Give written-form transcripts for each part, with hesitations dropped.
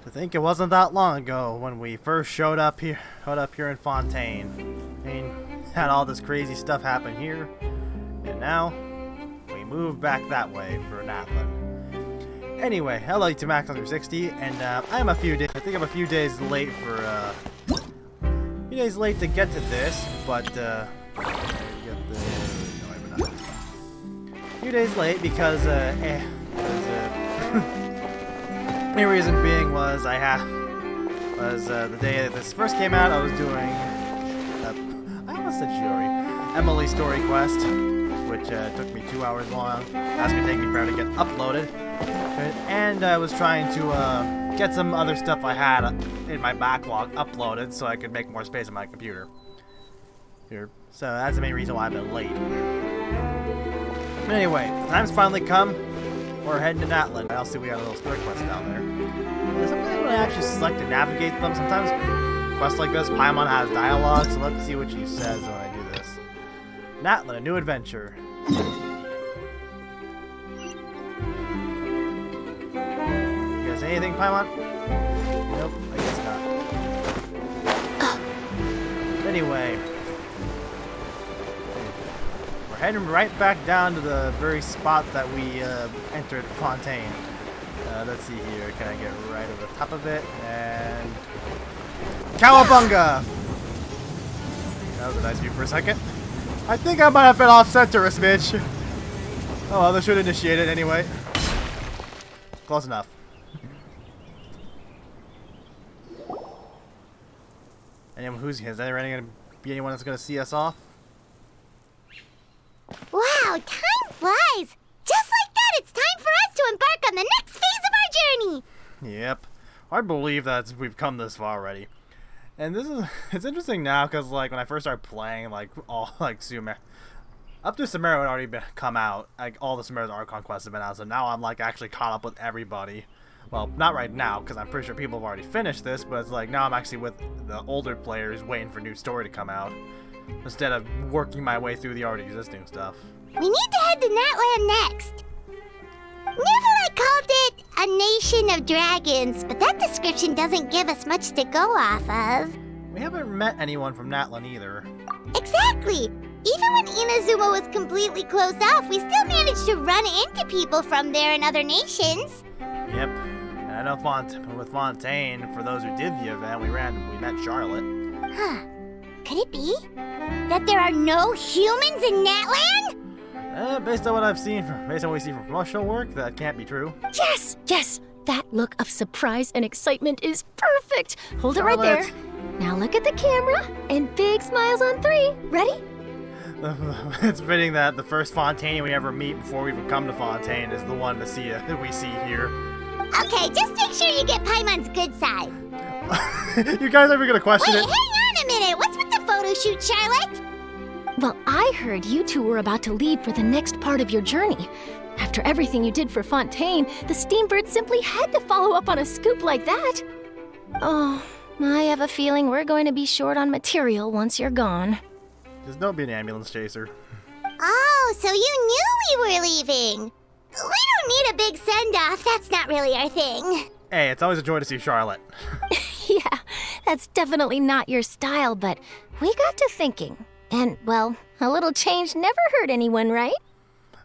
To think it wasn't that long ago when we first showed up here in Fontaine. I mean, had all this crazy stuff happen here, and now we moved back that way for Natlan. Anyway, hello to Max360, and I'm a few days late for to get to this, but a few days late because the reason being was the day that this first came out, I was doing I almost said Shiori, Emily's story quest, which took me 2 hours long. That's gonna take me forever to get uploaded, and I was trying to get some other stuff I had in my backlog uploaded so I could make more space on my computer. So that's the main reason why I've been late. But anyway, the time's finally come. We're heading to Natlan. I'll see we got a little story quest down there. Sometimes when I actually select to navigate them, sometimes quests like this, Paimon has dialogue, so let's see what she says when I do this. Natlan, a new adventure. You guys say anything, Paimon? Nope, I guess not. Anyway, we're heading right back down to the very spot that we entered Fontaine. Let's see here. Can I get right over the top of it? And Cowabunga! That was a nice view for a second. I think I might have been off center a smidge. Oh well, they should initiate it anyway. Close enough. Anyone is there gonna be anyone that's gonna see us off? Wow, time flies! Just like that, it's time for us to embark on the next phase of our journey! Yep. I believe that we've come this far already. And it's interesting now, because like when I first started playing, like all like Sumer up to Sumeru had already come out. Like all the Sumeru's Archon quests have been out, so now I'm like actually caught up with everybody. Well, not right now, because I'm pretty sure people have already finished this, but it's like now I'm actually with the older players waiting for new story to come out, instead of working my way through the already existing stuff. We need to head to Natlan next. Neverlight called it a nation of dragons, but that description doesn't give us much to go off of. We haven't met anyone from Natlan either. Exactly! Even when Inazuma was completely closed off, we still managed to run into people from there in other nations. Yep. And I know with Fontaine, for those who did the event, we met Charlotte. Huh. Could it be that there are no humans in Natlan? Based on what we see from promotional work, that can't be true. Yes, yes, that look of surprise and excitement is perfect. Hold it right there. Now look at the camera and big smiles on 3. Ready? It's fitting that the first Fontaine we ever meet before we even come to Fontaine is the one that we see here. Okay, just make sure you get Paimon's good side. You guys ever gonna question it? Wait, hang on a minute. What's with the photo shoot, Charlotte? Well, I heard you two were about to leave for the next part of your journey. After everything you did for Fontaine, the Steambird simply had to follow up on a scoop like that. Oh, I have a feeling we're going to be short on material once you're gone. Just don't be an ambulance chaser. Oh, so you knew we were leaving. We don't need a big send-off. That's not really our thing. Hey, it's always a joy to see Charlotte. Yeah, that's definitely not your style, but we got to thinking. And, well, a little change never hurt anyone, right?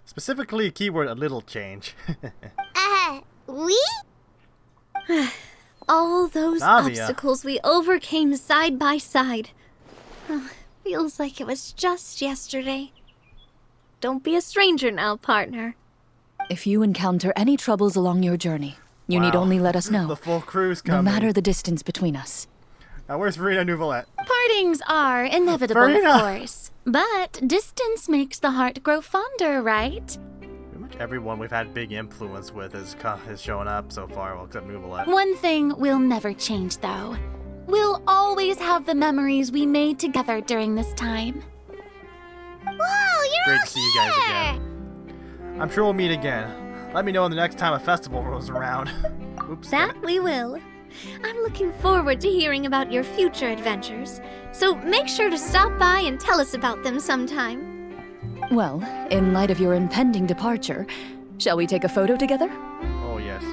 Specifically, keyword a little change. We? All those obstacles we overcame side by side. Feels like it was just yesterday. Don't be a stranger now, partner. If you encounter any troubles along your journey, you need only let us know. The full crew's coming. No matter the distance between us. Now where's Verena Nouvelette? Partings are inevitable, Verena. of course. But distance makes the heart grow fonder, right? Pretty much everyone we've had big influence with has shown up so far, well, except Nouvelette. One thing will never change, though. We'll always have the memories we made together during this time. Whoa, you're Great all to see you guys again. I'm sure we'll meet again. Let me know the next time a festival rolls around. Oops. That we will. I'm looking forward to hearing about your future adventures, so make sure to stop by and tell us about them sometime. Well, in light of your impending departure, shall we take a photo together? Oh yes.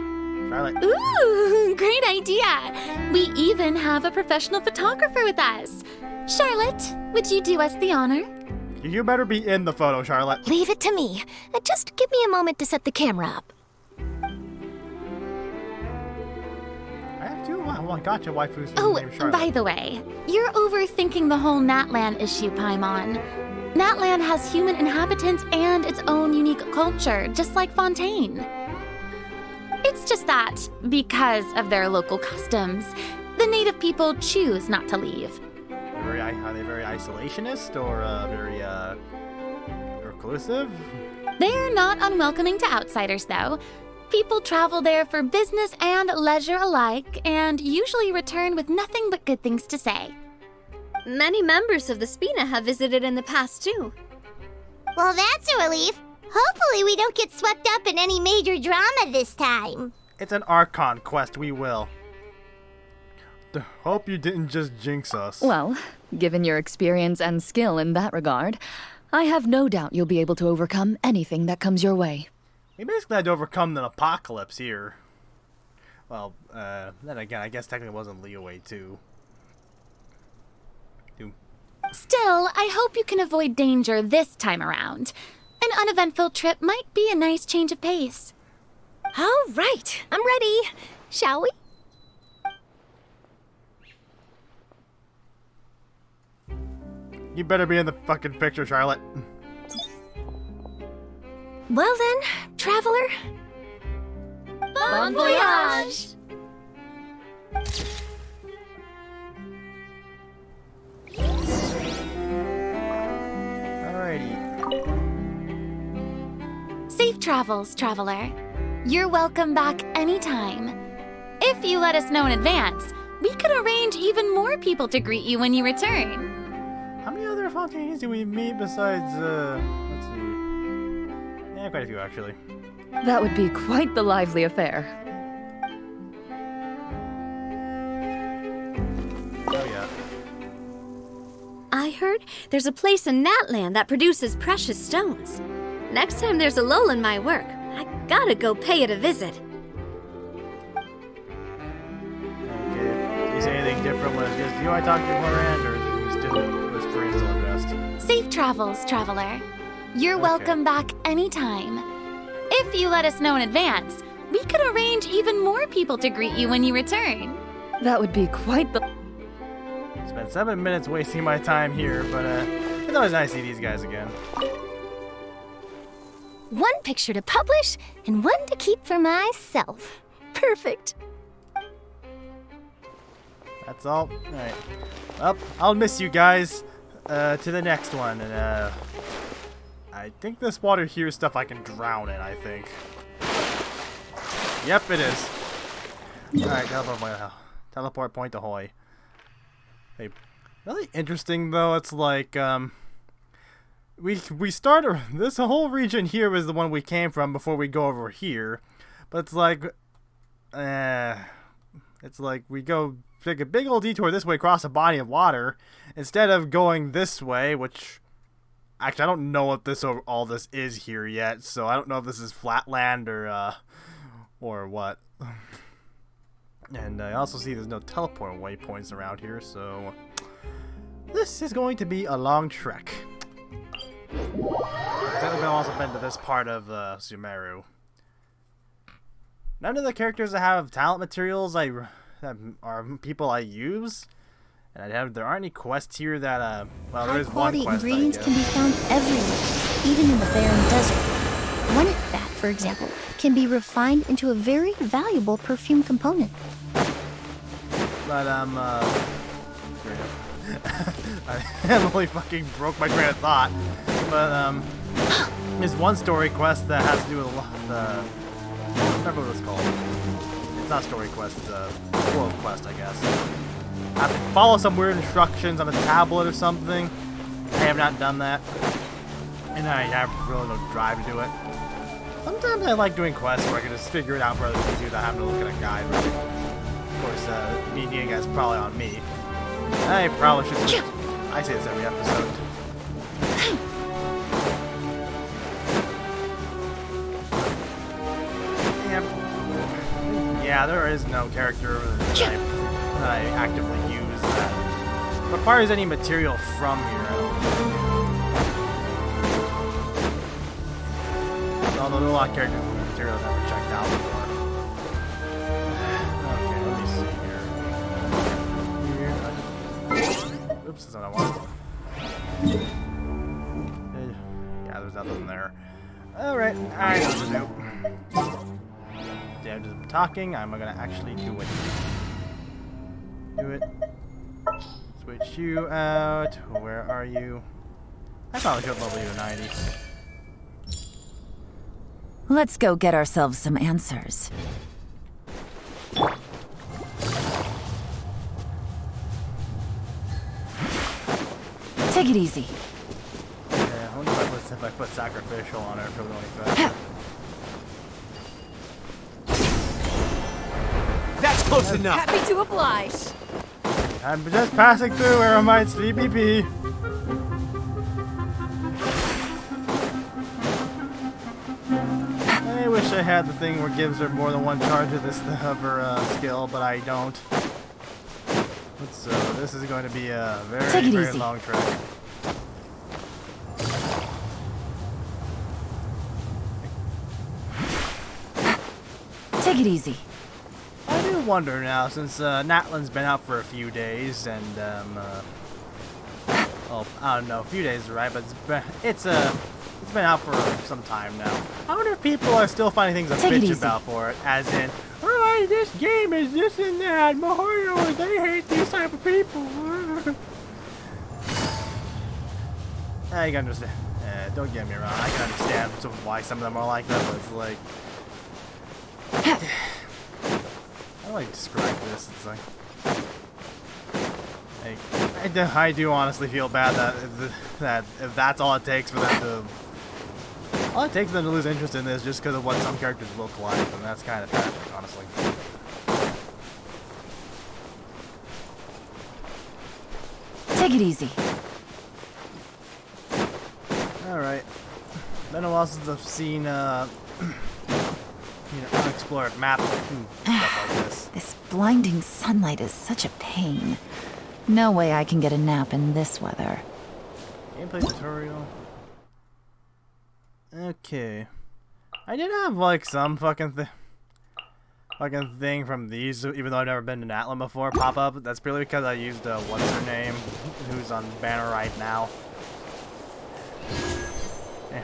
Charlotte. Ooh, great idea! We even have a professional photographer with us. Charlotte, would you do us the honor? You better be in the photo, Charlotte. Leave it to me. Just give me a moment to set the camera up. I have two. Oh, gotcha, waifus. Oh, named Charlotte. by the way, you're overthinking the whole Natlan issue, Paimon. Natlan has human inhabitants and its own unique culture, just like Fontaine. It's just that, because of their local customs, the native people choose not to leave. Are they very isolationist or very reclusive? They're not unwelcoming to outsiders, though. People travel there for business and leisure alike, and usually return with nothing but good things to say. Many members of the Spina have visited in the past, too. Well, that's a relief. Hopefully we don't get swept up in any major drama this time. It's an Archon quest, we will. Hope you didn't just jinx us. Well, given your experience and skill in that regard, I have no doubt you'll be able to overcome anything that comes your way. We basically had to overcome the apocalypse here. Well, then again, I guess technically it wasn't Leeway too. Still, I hope you can avoid danger this time around. An uneventful trip might be a nice change of pace. All right, I'm ready. Shall we? You better be in the fucking picture, Charlotte. Well then, traveler. Bon voyage! Alrighty. Safe travels, traveler. You're welcome back anytime. If you let us know in advance, we could arrange even more people to greet you when you return. How many other Fontaines do we meet besides, let's see. Yeah, quite a few actually. That would be quite the lively affair. Oh yeah. I heard there's a place in Natlan that produces precious stones. Next time there's a lull in my work, I gotta go pay it a visit. Okay. Do you say anything different when it's just you I talked to beforehand, or is you still whispering still addressed? Safe travels, traveler. You're welcome back anytime. If you let us know in advance, we could arrange even more people to greet you when you return. That would be quite the... Spent 7 minutes wasting my time here, but it's always nice to see these guys again. One picture to publish and one to keep for myself. Perfect. That's all. Alright. Well, I'll miss you guys to the next one. And I think this water here is stuff I can drown in, I think. Yep, it is. Alright, teleport point ahoy. Hey, really interesting though, it's like, we started, this whole region here is the one we came from before we go over here. But it's like we go take a big old detour this way across a body of water instead of going this way, which actually I don't know what all this is here yet, so I don't know if this is flatland or what. And I also see there's no teleport waypoints around here, so this is going to be a long trek. I've also been to this part of Sumeru. None of the characters that have talent materials are people I use, and there aren't any quests here that well, there is one quest. High-quality ingredients can be found everywhere, even in the barren desert. Rennet fat, for example, can be refined into a very valuable perfume component. But I really fucking broke my train of thought. But there's one story quest that has to do with I don't remember what it's called. It's not story quest, it's a world quest, I guess. I have to follow some weird instructions on a tablet or something. I have not done that. And I have really no drive to do it. Sometimes I like doing quests where I can just figure it out rather than do that, having to look at a guide. Of course, me needing guys probably on me. I probably should. I say this every episode. Yeah, there is no character that I actively use that requires any material from here. Although there are a lot of character materials I've never checked out before. Okay, let me see here. Oops, that's not what I wanted. Yeah, there's nothing there. Alright, I know what to do. Yeah, I'm just talking. I'm gonna actually do it. Do it. Switch you out. Where are you? I probably could level you to 90. Let's go get ourselves some answers. Take it easy. Yeah, I wonder if I put sacrificial on it, if it would only better. That's close enough. Happy to oblige. I'm just passing through Aramite's CBP. I wish I had the thing where it gives her more than one charge of this of her skill, but I don't. So this is going to be a very, very long trek. Take it easy. I do wonder now, since Natlan's been out for a few days, and well, I don't know, a few days, right? But it's been out for some time now. I wonder if people are still finding things to bitch about for it, as in, oh, this game is this and that, Mahoyo, they hate these type of people. You can understand. Don't get me wrong, I can understand why some of them are like that, but it's like, how do I describe this? It's like, I do honestly feel bad that if that's all it takes for them to, lose interest in this just because of what some characters look like, and that's kind of tragic, honestly. Take it easy. Alright. Been a while since I've seen, unexplored map and stuff like this. This blinding sunlight is such a pain. No way I can get a nap in this weather. Gameplay tutorial. Okay. I did have like some fucking thing from these, even though I've never been to Natlan before, pop up. That's purely because I used what's her name, who's on banner right now.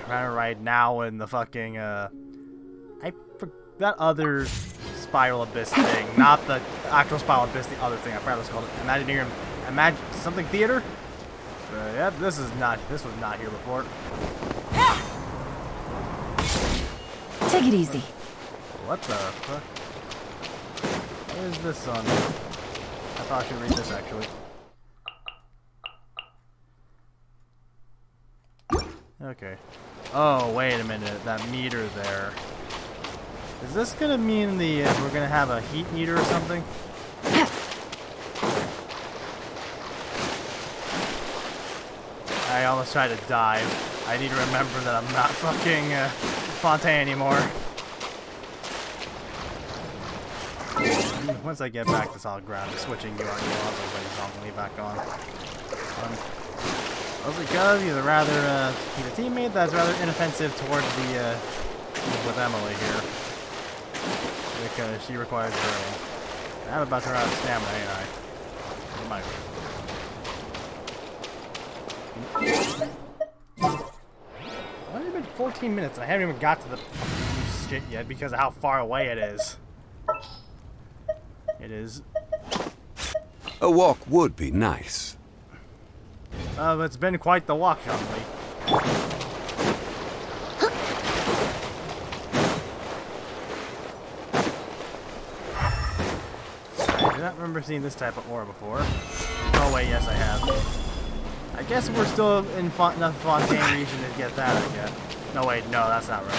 Banner right now in the fucking that other Spiral Abyss thing, not the actual Spiral Abyss, the other thing. I forgot what it's called. Imagine something theater. Yep, this was not here before. Take it easy. What the fuck? What is this on? I thought I should read this actually. Okay. Oh, wait a minute. That meter there. Is this gonna mean we're gonna have a heat meter or something? I almost tried to dive. I need to remember that I'm not fucking Fontaine anymore. Once I get back to solid ground, I'm switching you on everybody's on me back on. Mostly because he's a teammate that's rather inoffensive towards the with Emily here. Because she requires drilling. I'm about to run out of stamina, ain't I? Why has it been 14 minutes and I haven't even got to the shit yet because of how far away it is. It is. A walk would be nice. It's been quite the walk, Jean-Lee. I do not remember seeing this type of ore before. Oh wait, yes I have. I guess we're still in enough Fontaine region to get that, I guess. No wait, no, that's not right.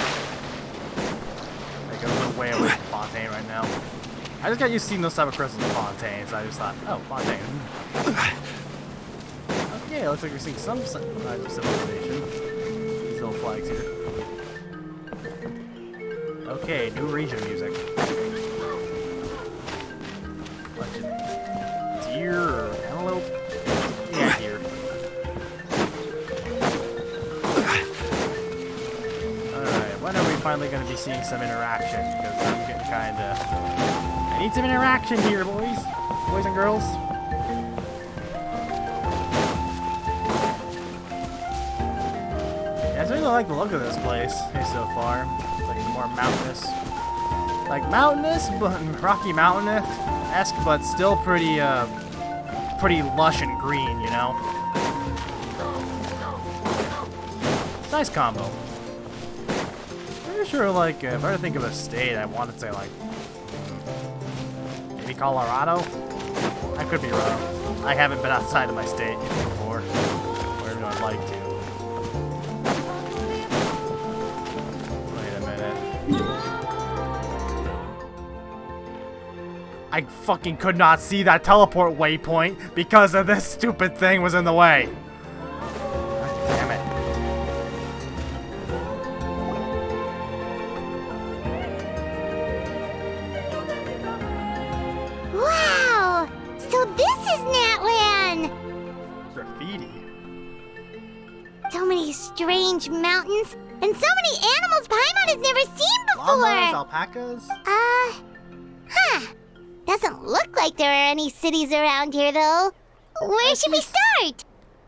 Like, we're way away from Fontaine right now. I just got used to seeing those type of crystals in Fontaine, so I just thought, oh, Fontaine. Okay, looks like we're seeing some civilization. These little flags here. Okay, new region music. bunch of deer or antelope. Yeah, deer. Alright, when are we finally going to be seeing some interaction? Because I'm getting kind of... I need some interaction here, boys. Boys and girls. Yeah, I really like the look of this place so far. It's like more mountainous. Like mountainous, but Rocky Mountain-esque, but still pretty, pretty lush and green, you know? Nice combo. Pretty sure, like, if I were to think of a state, I want to say, like, maybe Colorado? I could be wrong. I haven't been outside of my state before. Or even I'd like to. Wait a minute. I fucking could not see that teleport waypoint because of this stupid thing was in the way. God damn it. Wow! So this is Natlan! Graffiti. So many strange mountains, and so many animals Paimon has never seen before! Llamas, alpacas? Huh. Doesn't look like there are any cities around here, though. Where should we start?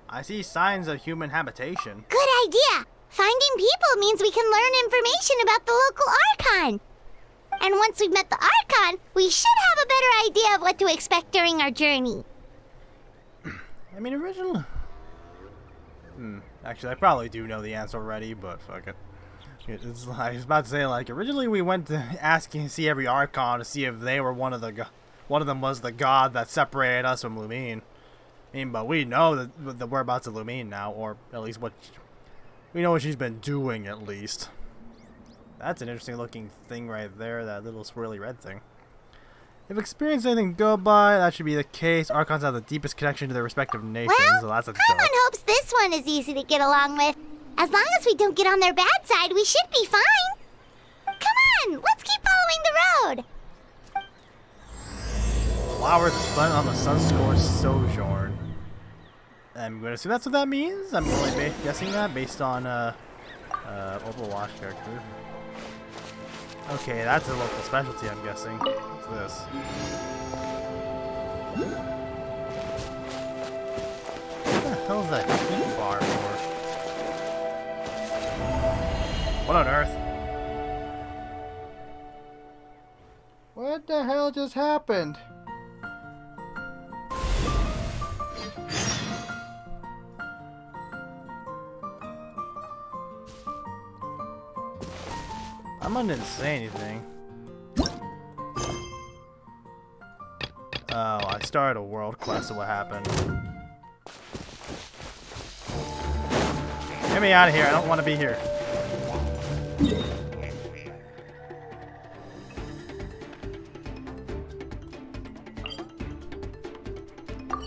I see signs of human habitation. Good idea. Finding people means we can learn information about the local Archon. And once we've met the Archon, we should have a better idea of what to expect during our journey. I mean, originally... Actually, I probably do know the answer already, but fuck it. I was about to say, like, originally we went to asking to see every Archon to see if they were one of them was the god that separated us from Lumine. I mean, but we know the whereabouts of Lumine now, or at least we know what she's been doing, at least. That's an interesting looking thing right there, that little swirly red thing. If experience anything go by, that should be the case. Archons have the deepest connection to their respective nations, so that's a Paimon hopes this one is easy to get along with. As long as we don't get on their bad side, we should be fine. Come on, let's keep following the road. Flowers spun on the sun-scorched sojourn. I'm going to assume that's what that means. I'm only guessing that based on Overwatch character. Okay, that's a local specialty, I'm guessing. What's this? What the hell is that heat bar for? What on earth? What the hell just happened? Someone didn't say anything. Oh, I started a world quest, so what happened? Get me out of here, I don't want to be here.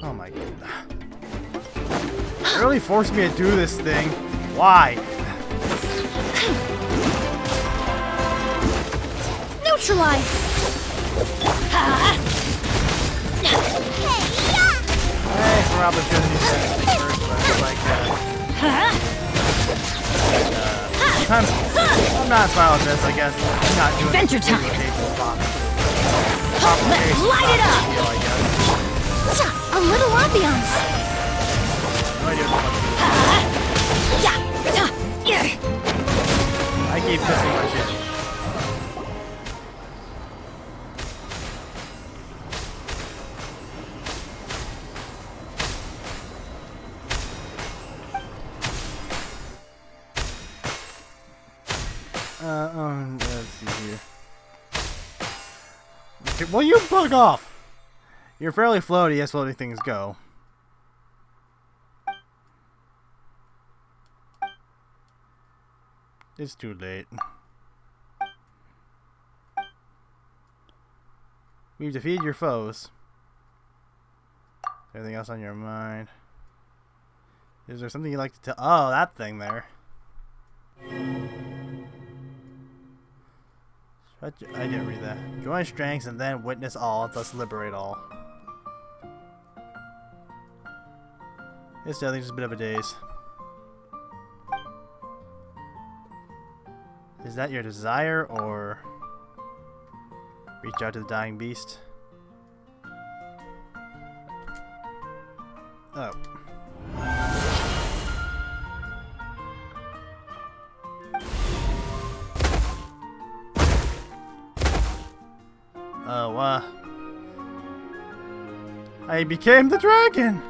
Oh my god. It really forced me to do this thing. Why? Neutralize! Hey, probably shouldn't use that first, but I like that. I'm not fine with this, I guess. I'm not doing Adventure time! Let's light it up! Deal, I guess. A little ambiance! No idea what I keep missing my shit. Let's see here. Okay, well, you bug off! You're fairly floaty as floaty things go. It's too late. We've defeated your foes. Anything else on your mind? Is there something you'd like to tell? Oh, that thing there. I didn't read that. Join strengths and then witness all, thus liberate all. It's definitely just a bit of a daze. Is that your desire, or reach out to the dying beast? Oh. Oh, I became the dragon!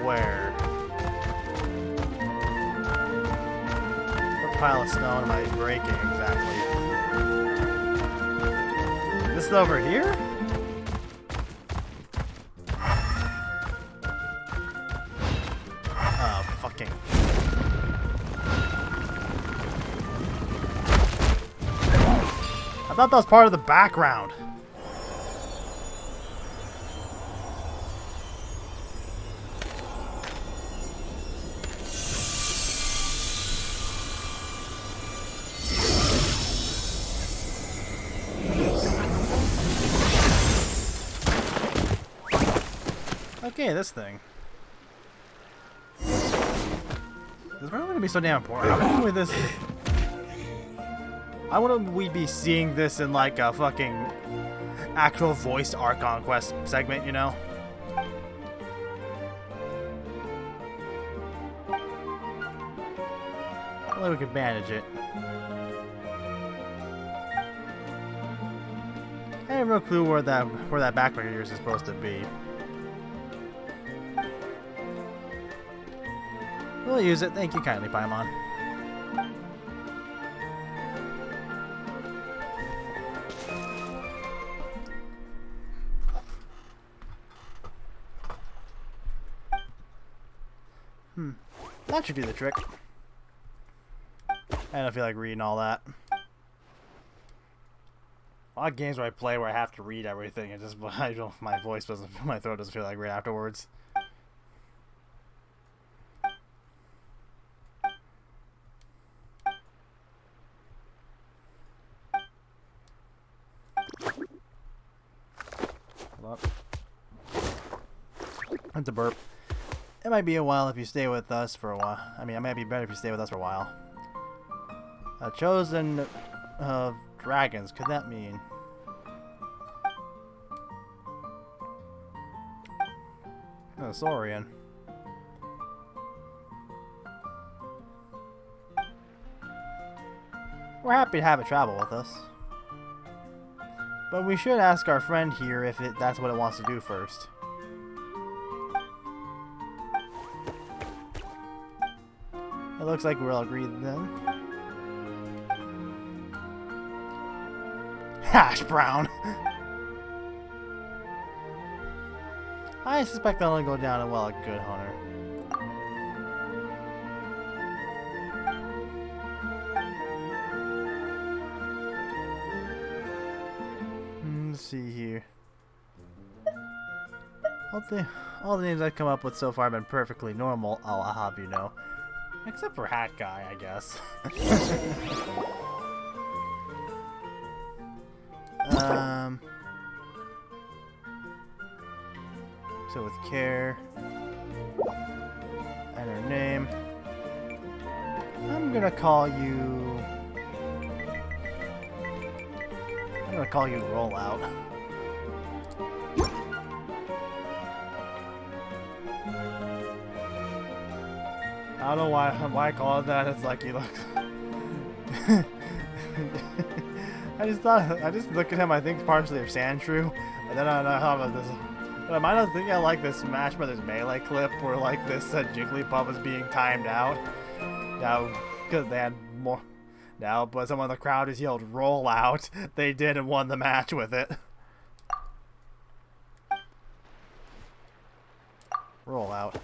Where? What pile of stone am I breaking exactly? This is over here? Oh, fucking. I thought that was part of the background. Okay, this thing. Is really gonna be so damn important? How would this? I wouldn't we be seeing this in like a fucking actual voiced Archon quest segment, you know? Only we could manage it. I have no clue where that backpack of yours is supposed to be. We'll use it. Thank you kindly, Paimon. That should do the trick. I don't feel like reading all that. A lot of games where I play where I have to read everything, it just my voice doesn't, my throat doesn't feel like right afterwards. Hold up. That's a burp. It might be a while if you stay with us for a while. I mean, it might be better if you stay with us for a while. A chosen of dragons. Could that mean? Oh, Saurian. We're happy to have it travel with us. But we should ask our friend here if that's what it wants to do first. It looks like we're all agreed then. Hash brown! I suspect that'll only go down well a good hunter. Let's see here. All the names I've come up with so far have been perfectly normal, I'll have you know. Except for Hat Guy, I guess. So with care and her name, I'm gonna call you Rollout. I don't know why I call it that. It's like he looks. I just look at him. I think partially of Sandshrew, and then I don't know how about this. But I might not think I like this Smash Brothers Melee clip where like this Jigglypuff is being timed out. Now, because they had more. Now, but someone in the crowd has yelled "Roll out." They did and won the match with it. Roll out.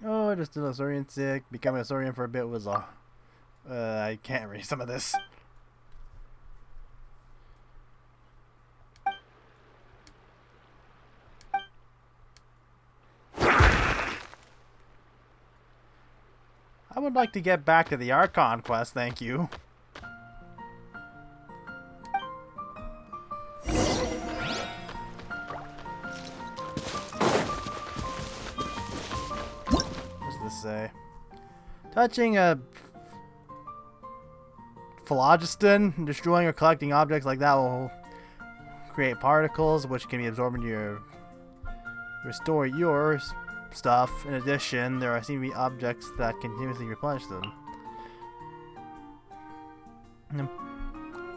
Oh, just a Saurian sick. Becoming a Saurian for a bit was a. I can't read some of this. I would like to get back to the Archon quest, thank you. What does this say? Touching a phlogiston, destroying or collecting objects like that will create particles which can be absorbed into your restore your stuff. In addition, there seem to be objects that continuously replenish them.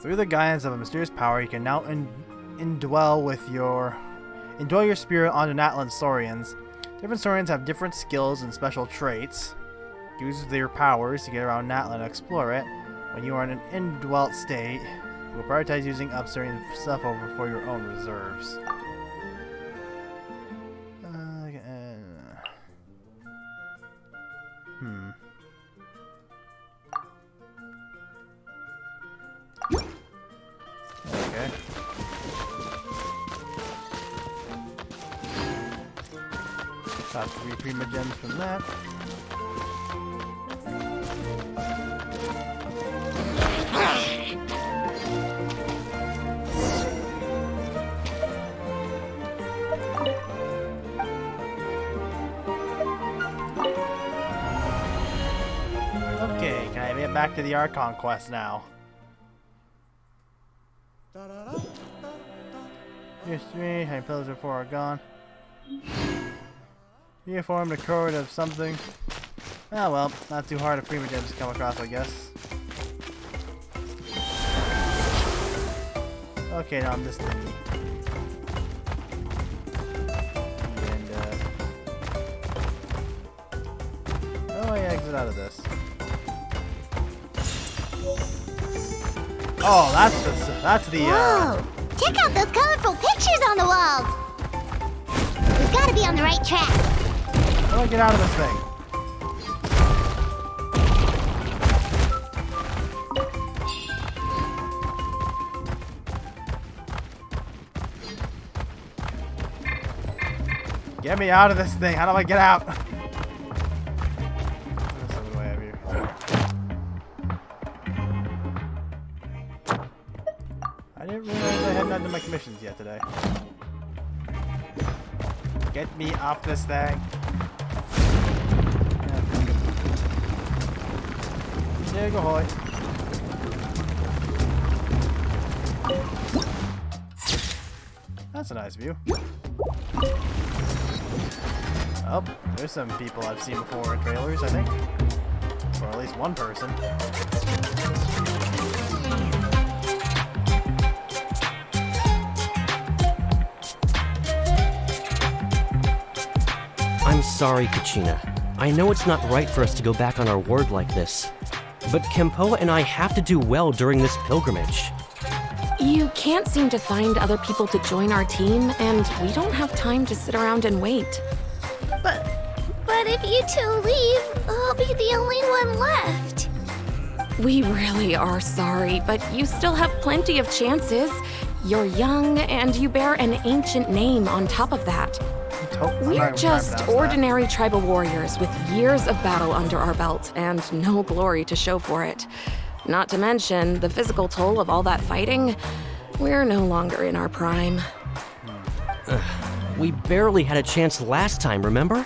Through the guidance of a mysterious power, you can now indwell your spirit onto Natlan Saurians. Different Saurians have different skills and special traits. Use their powers to get around Natlan and explore it. When you are in an indwelt state, you will prioritize using Saurian stuff over for your own reserves. Okay. Got 3 Prima Gems from that. Okay, can I get back to the Archon quest now? Here's 3, high pillars before are gone. Uniform, the code of something. Ah well, not too hard of Prima Gems to come across, I guess. Okay, now on this thingy. And, oh, I exit out of this. Oh, that's the Whoa! Check out those colorful pictures on the walls! We've got to be on the right track. How do I get out of this thing? Get me out of this thing. How do I get out? There's some way over here. I didn't realize I hadn't done my commissions yet today. Get me off this thing. There go, hoy. That's a nice view. Oh, there's some people I've seen before in trailers, I think. Or at least one person. I'm sorry, Kachina. I know it's not right for us to go back on our word like this, but Kempoa and I have to do well during this pilgrimage. You can't seem to find other people to join our team, and we don't have time to sit around and wait. But if you two leave, I'll be the only one left. We really are sorry, but you still have plenty of chances. You're young, and you bear an ancient name on top of that. We're just ordinary tribal warriors with years of battle under our belt and no glory to show for it. Not to mention the physical toll of all that fighting. We're no longer in our prime. We barely had a chance last time, remember?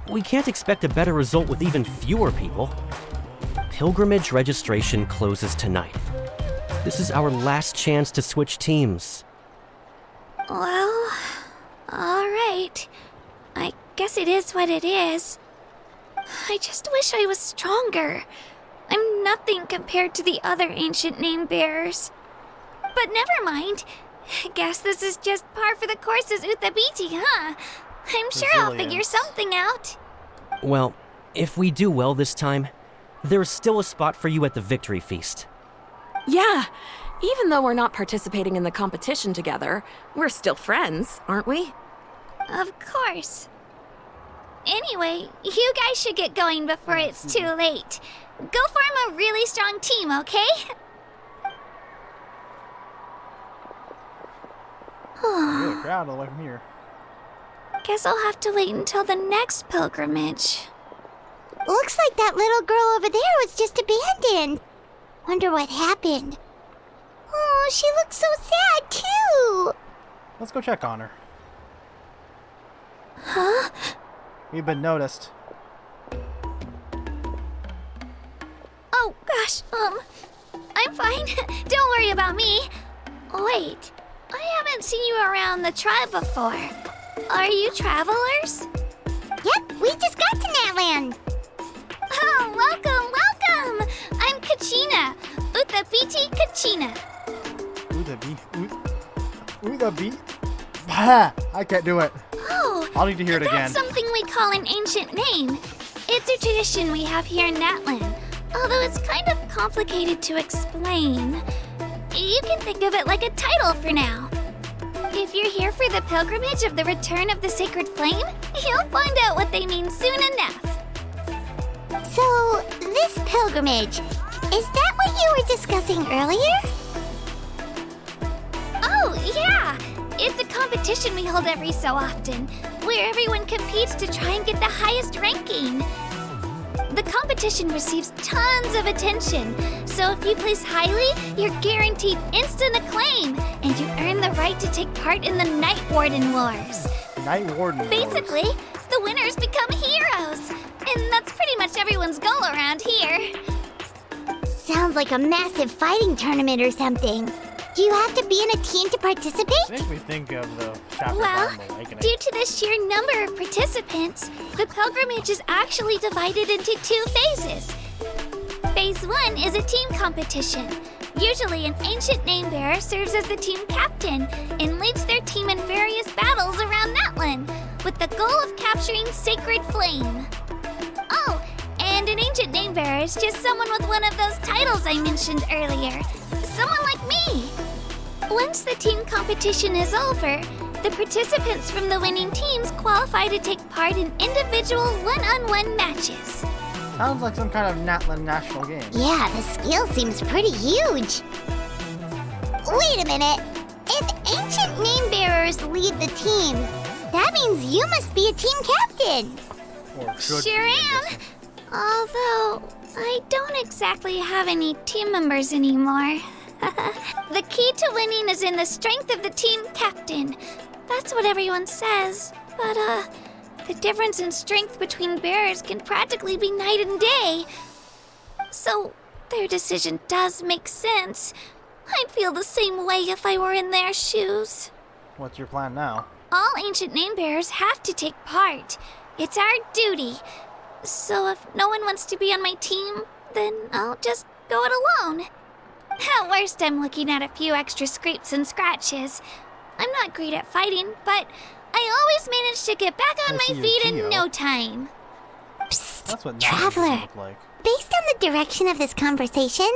We can't expect a better result with even fewer people. Pilgrimage registration closes tonight. This is our last chance to switch teams. Well, alright. I guess it is what it is. I just wish I was stronger. I'm nothing compared to the other ancient name bearers. But never mind. Guess this is just par for the course as Uthabiti, huh? I'm sure I'll figure something out. Well, if we do well this time, there's still a spot for you at the victory feast. Yeah, even though we're not participating in the competition together, we're still friends, aren't we? Of course. Anyway, you guys should get going before it's too late. Go form a really strong team, okay? Really crowd all the way from here. Guess I'll have to wait until the next pilgrimage. Looks like that little girl over there was just abandoned. Wonder what happened. Oh, she looks so sad, too. Let's go check on her. Huh? We've been noticed. Oh, gosh, I'm fine. Don't worry about me. Wait, I haven't seen you around the tribe before. Are you travelers? Yep, we just got to Natlan. Oh, welcome! I'm Kachina. Uthapiti Kachina. Uda-bi? Ah, I can't do it. Oh, I'll need to hear it again. That's something we call an ancient name. It's a tradition we have here in Natlan, although it's kind of complicated to explain. You can think of it like a title for now. If you're here for the pilgrimage of the return of the sacred flame, you'll find out what they mean soon enough. So, this pilgrimage, is that what you were discussing earlier? Oh, yeah! It's a competition we hold every so often, where everyone competes to try and get the highest ranking. The competition receives tons of attention, so if you place highly, you're guaranteed instant acclaim, and you earn the right to take part in the Night Warden Wars. Night Warden Wars. Basically, the winners become heroes, and that's pretty much everyone's goal around here. Sounds like a massive fighting tournament or something. Do you have to be in a team to participate? Makes me think of the chapter Well, of Awakening. due to the sheer number of participants, the pilgrimage is actually divided into 2 phases. Phase 1 is a team competition. Usually an ancient name bearer serves as the team captain and leads their team in various battles around Natlan, with the goal of capturing Sacred Flame. Oh, and an ancient name bearer is just someone with one of those titles I mentioned earlier. Someone like me. Once the team competition is over, the participants from the winning teams qualify to take part in individual one-on-one matches. Sounds like some kind of Natlan national game. Yeah, the scale seems pretty huge. Wait a minute. If ancient name bearers lead the teams, that means you must be a team captain. Or should Sure be, I am. guess. Although, I don't exactly have any team members anymore. The key to winning is in the strength of the team captain. That's what everyone says. But, the difference in strength between bearers can practically be night and day. So, their decision does make sense. I'd feel the same way if I were in their shoes. What's your plan now? All ancient name bearers have to take part. It's our duty. So if no one wants to be on my team, then I'll just go it alone. At worst, I'm looking at a few extra scrapes and scratches. I'm not great at fighting, but I always manage to get back on I see my your feet in Geo. no time. Psst, That's what Natlan Traveler. look like. Based on the direction of this conversation,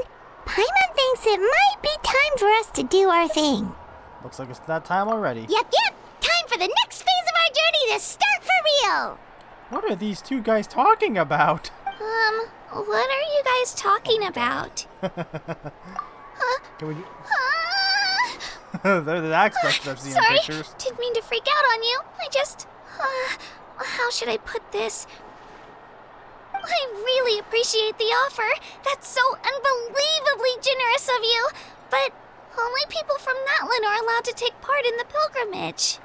Paimon thinks it might be time for us to do our thing. Looks like it's that time already. Yep. Time for the next phase of our journey to start for real. What are these 2 guys talking about? What are you guys talking about? Can we do... Ah! They're the aspects I've seen in Sorry, pictures. didn't mean to freak out on you. I just... how should I put this? I really appreciate the offer. That's so unbelievably generous of you. But only people from Natlan are allowed to take part in the pilgrimage.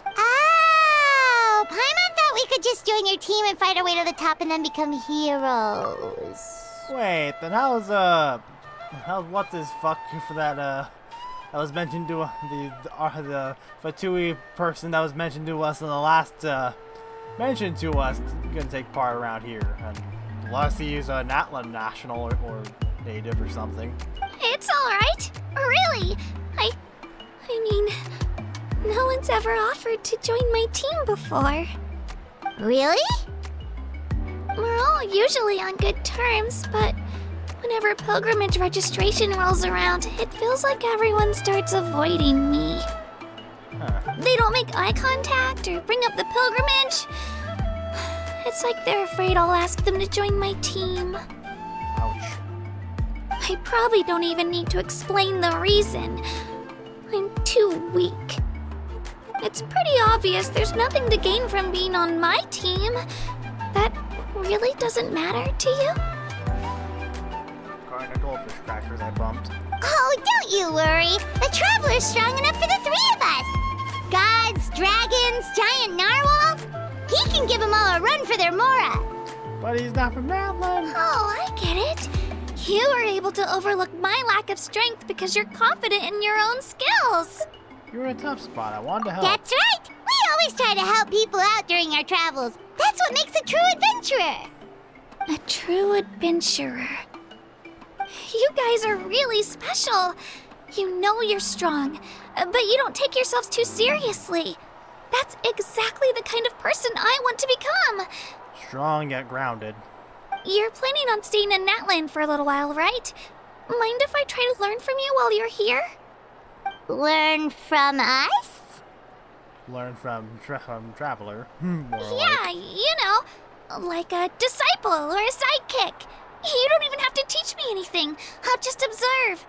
Oh, Paimon thought we could just join your team and fight our way to the top and then become heroes. Wait, then how's what's his fuck for that that was mentioned to the Fatui person that was mentioned to us in the last mentioned to us gonna take part around here, and unless he's a Natlan national or native or something. It's all right. Really. I mean, no one's ever offered to join my team before. Really? We're all usually on good terms, but whenever pilgrimage registration rolls around, it feels like everyone starts avoiding me. Huh. They don't make eye contact or bring up the pilgrimage. It's like they're afraid I'll ask them to join my team. Ouch. I probably don't even need to explain the reason. I'm too weak. It's pretty obvious there's nothing to gain from being on my team. That really doesn't matter to you? According to goldfish crackers I bumped. Oh, don't you worry. The Traveler's strong enough for the three of us. Gods, dragons, giant narwhals. He can give them all a run for their Mora. But he's not from Natlan. Oh, I get it. You were able to overlook my lack of strength because you're confident in your own skills. You were in a tough spot. I wanted to help. That's right. We always try to help people out during our travels. That's what makes a true adventurer. A true adventurer. You guys are really special. You know you're strong, but you don't take yourselves too seriously. That's exactly the kind of person I want to become. Strong yet grounded. You're planning on staying in Natlan for a little while, right? Mind if I try to learn from you while you're here? Learn from us? Learn from Traveler. Yeah, you know, like a disciple or a sidekick. You don't even have to teach me anything. I'll just observe.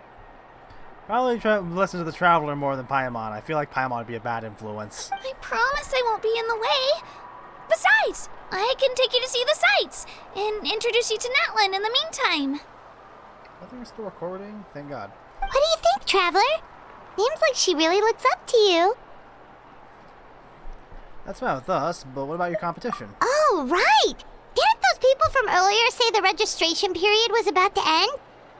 Probably try to listen to the Traveler more than Paimon. I feel like Paimon would be a bad influence. I promise I won't be in the way. Besides, I can take you to see the sights and introduce you to Natlan in the meantime. I think we're still recording. Thank God. What do you think, Traveler? Seems like she really looks up to you. That's fine with us, but what about your competition? Oh, right! Didn't those people from earlier say the registration period was about to end?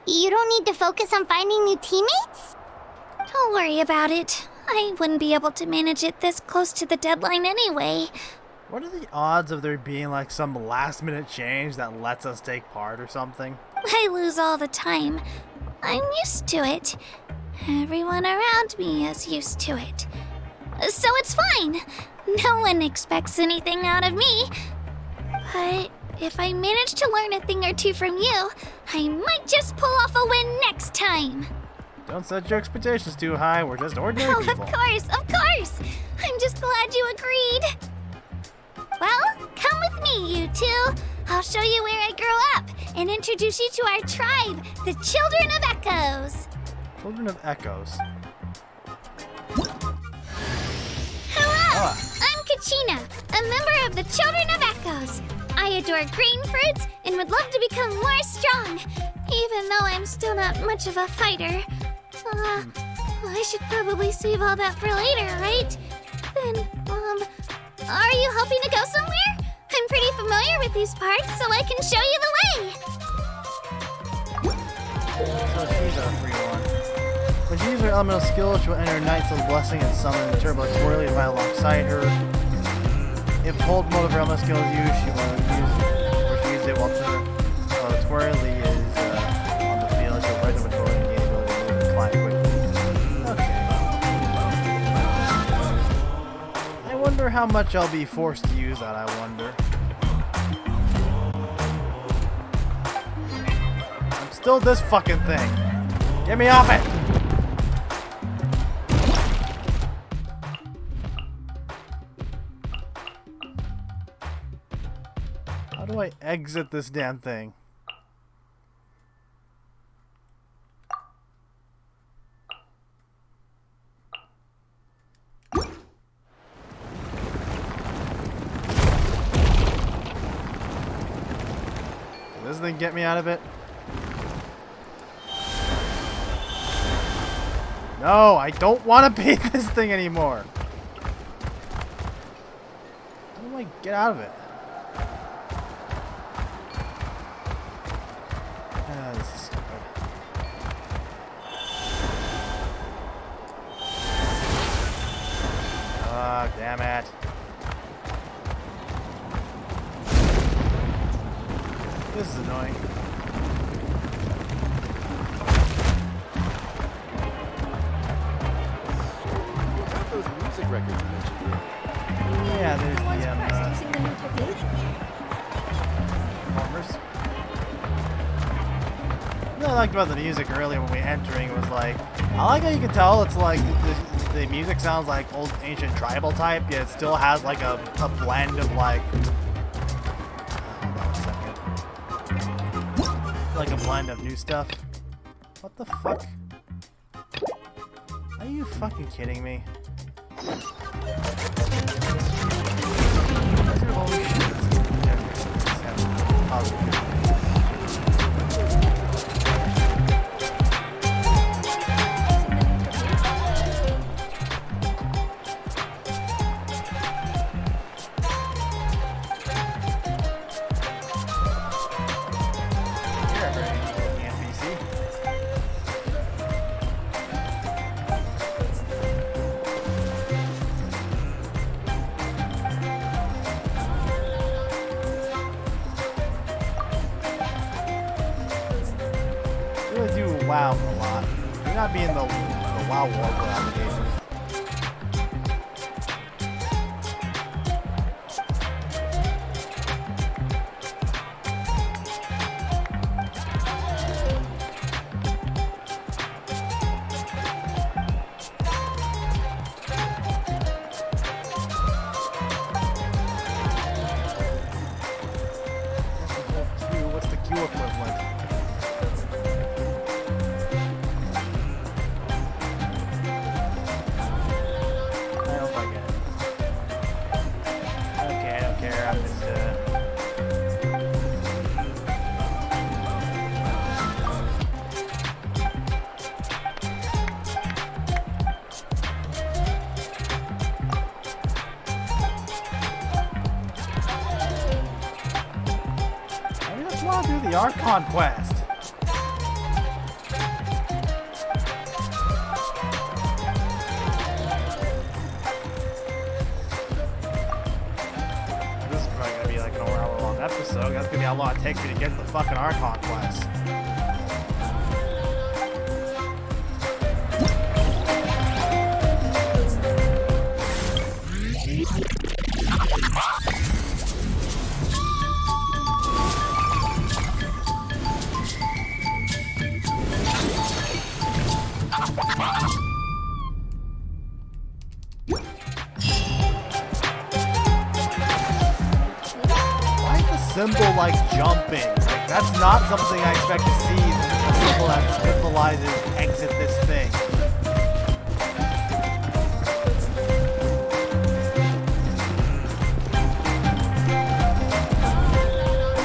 You don't need to focus on finding new teammates? Don't worry about it. I wouldn't be able to manage it this close to the deadline anyway. What are the odds of there being like some last minute change that lets us take part or something? I lose all the time. I'm used to it. Everyone around me is used to it. So it's fine. No one expects anything out of me. But if I manage to learn a thing or two from you, I might just pull off a win next time. Don't set your expectations too high. We're just ordinary Oh, people. of course. I'm just glad you agreed. Well, come with me, you two. I'll show you where I grew up and introduce you to our tribe, the Children of Echoes. Children of Echoes. Hello! I'm Kachina, a member of the Children of Echoes. I adore green fruits and would love to become more strong, even though I'm still not much of a fighter. I should probably save all that for later, right? Then, are you hoping to go somewhere? I'm pretty familiar with these parts, so I can show you the way. So she's a free one. When she uses her elemental skill, she will enter Knight's Blessing and summon the Turbo Twirly right alongside her. If hold mode of her elemental skill is used, she uses it while the Twirly is on the field. She'll right over Twirly and gain the ability to move and climb quickly. Okay. I wonder how much I'll be forced to use that, I wonder. I'm still this fucking thing. Get me off it! How do I exit this damn thing? Does this thing get me out of it? No, I don't want to be this thing anymore. How do I get out of it? This is stupid. Ah, damn it. This is annoying. Those music records you mentioned. Yeah, there's the performers. What I liked about the music earlier when we were entering was like, I like how you can tell it's like the music sounds like old ancient tribal type, yet it still has like a blend of like, hold on a second, like a blend of new stuff. What the fuck? Are you fucking kidding me? Holy shit. WoW a lot. Do not be in the WoW Warble application. What's the Q equivalent? I hope I get it. Okay, I don't care. I'm just I just want to do the Archon quest. This is probably gonna be like an hour-long episode. That's gonna be how long it takes me to get to the fucking Archon quest. Why is the symbol like jumping? Like that's not something I expect to see. A symbol that symbolizes exit this thing.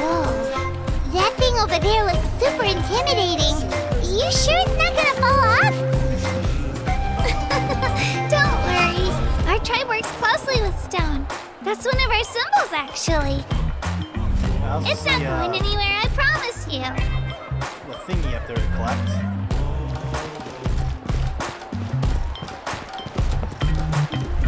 Whoa. That thing over there looks super intimidating. You sure it's not gonna fall off? Don't worry. Our tribe works closely with stone. That's one of our symbols, actually. It's not going anywhere, I promise you. The thingy up there to collect.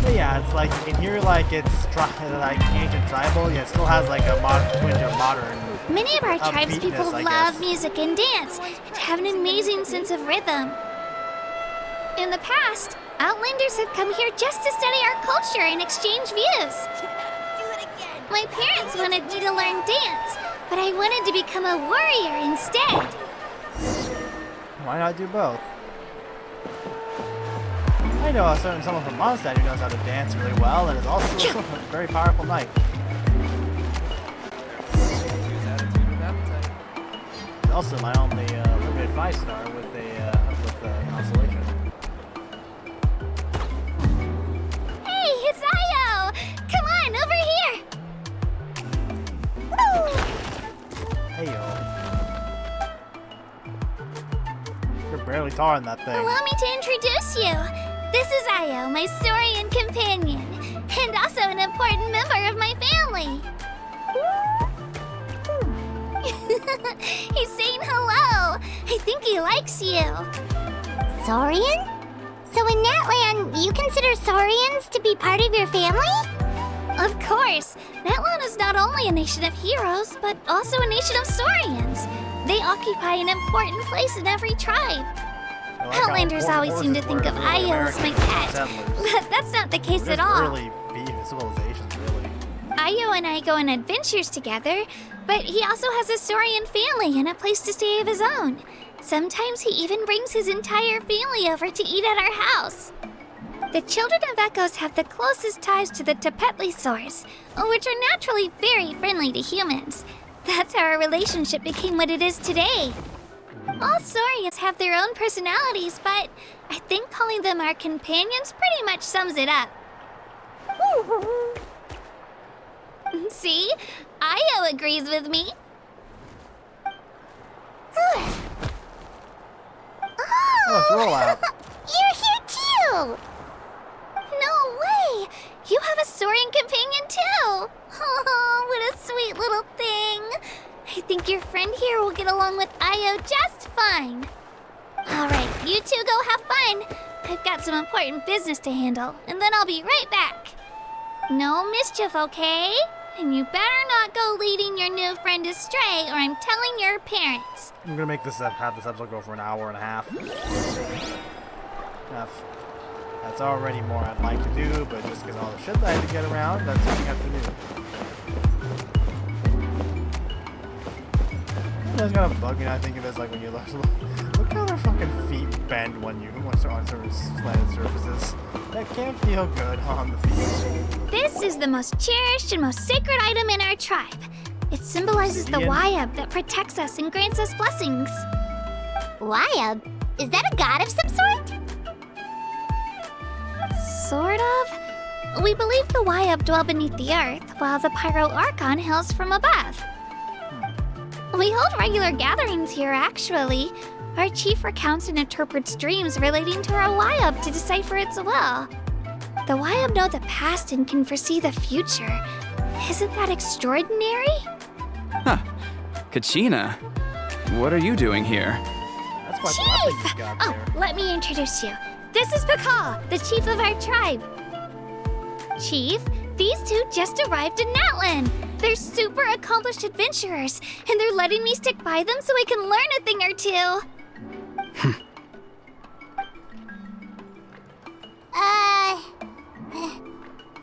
But yeah, it's like you can hear like it's like ancient tribal, yet it still has like a twinge of modern. Many of our tribes people upbeatness, I love guess. music and dance and have an amazing sense of rhythm. In the past, Outlanders have come here just to study our culture and exchange views. My parents wanted me to learn dance, but I wanted to become a warrior instead. Why not do both? I know someone from Mondstadt who knows how to dance really well and is also a very powerful knight. Also my only limited 5-star with a constellation. Hey, it's Io! Come on, over here! Hey yo. You're barely taller than that thing. Allow me to introduce you. This is Io, my Saurian companion, and also an important member of my family. He's saying hello. I think he likes you. Saurian? So in Natlan, you consider Saurians to be part of your family? Of course. Natlan is not only a nation of heroes, but also a nation of Saurians. They occupy an important place in every tribe. Outlanders always seem to think of Io as my pet, but that's not the case at all. Really beef civilizations, really. Io and I go on adventures together, but he also has a Saurian family and a place to stay of his own. Sometimes he even brings his entire family over to eat at our house. The children of Echoes have the closest ties to the Tepetlisaurs, which are naturally very friendly to humans. That's how our relationship became what it is today. All Saurians have their own personalities, but I think calling them our companions pretty much sums it up. See? Io agrees with me. Oh, it's rollout. You're here too! No way! You have a Saurian companion too! Oh, what a sweet little thing! I think your friend here will get along with Io just fine. Alright, you two go have fun. I've got some important business to handle, and then I'll be right back. No mischief, okay? And you better not go leading your new friend astray, or I'm telling your parents. I'm gonna make this have this episode go for an hour and a half. That's already more I'd like to do, but just because all the shit that I have to get around, that's what we have to do. That's kind of bugging. I think of it as like when you look how their fucking feet bend when they're on certain slanted surfaces. That can't feel good on the feet. This is the most cherished and most sacred item in our tribe. It symbolizes the Wayab that protects us and grants us blessings. Wayab? Is that a god of some sort? Sort of. We believe the Wayab dwell beneath the earth, while the Pyro Archon hails from above. We hold regular gatherings here, actually. Our chief recounts and interprets dreams relating to our Wayab to decipher its will. The Wayab know the past and can foresee the future. Isn't that extraordinary? Huh. Kachina, what are you doing here? That's quite Chief! Oh, let me introduce you. This is Pakal, the chief of our tribe. Chief, these two just arrived in Natlan. They're super accomplished adventurers, and they're letting me stick by them so I can learn a thing or two.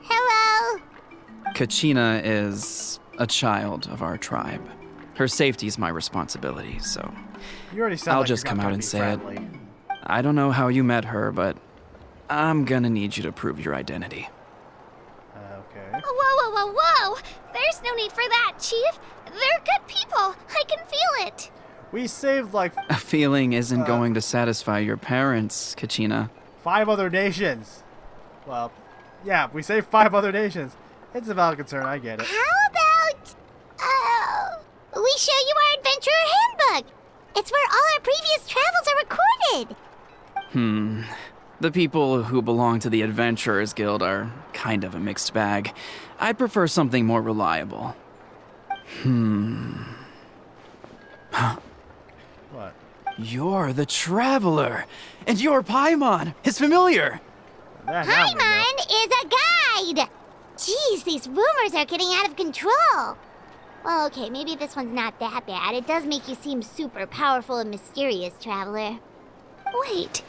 Hello? Kachina is a child of our tribe. Her safety's my responsibility, so You already sound I'll like just you're come not out gonna and be say friendly. it. I don't know how you met her, but I'm gonna need you to prove your identity. Okay. Whoa, whoa, whoa, whoa! There's no need for that, Chief. They're good people. I can feel it. We saved like A feeling isn't going to satisfy your parents, Kachina. 5 other nations. Well, yeah, we saved 5 other nations. It's a valid concern, I get it. How about, we show you our adventurer handbook? It's where all our previous travels are recorded. The people who belong to the Adventurers Guild are kind of a mixed bag. I'd prefer something more reliable. What? You're the Traveler, and you're Paimon, his familiar. Paimon is a guide! Jeez, these rumors are getting out of control. Well, okay, maybe this one's not that bad. It does make you seem super powerful and mysterious, Traveler. Wait,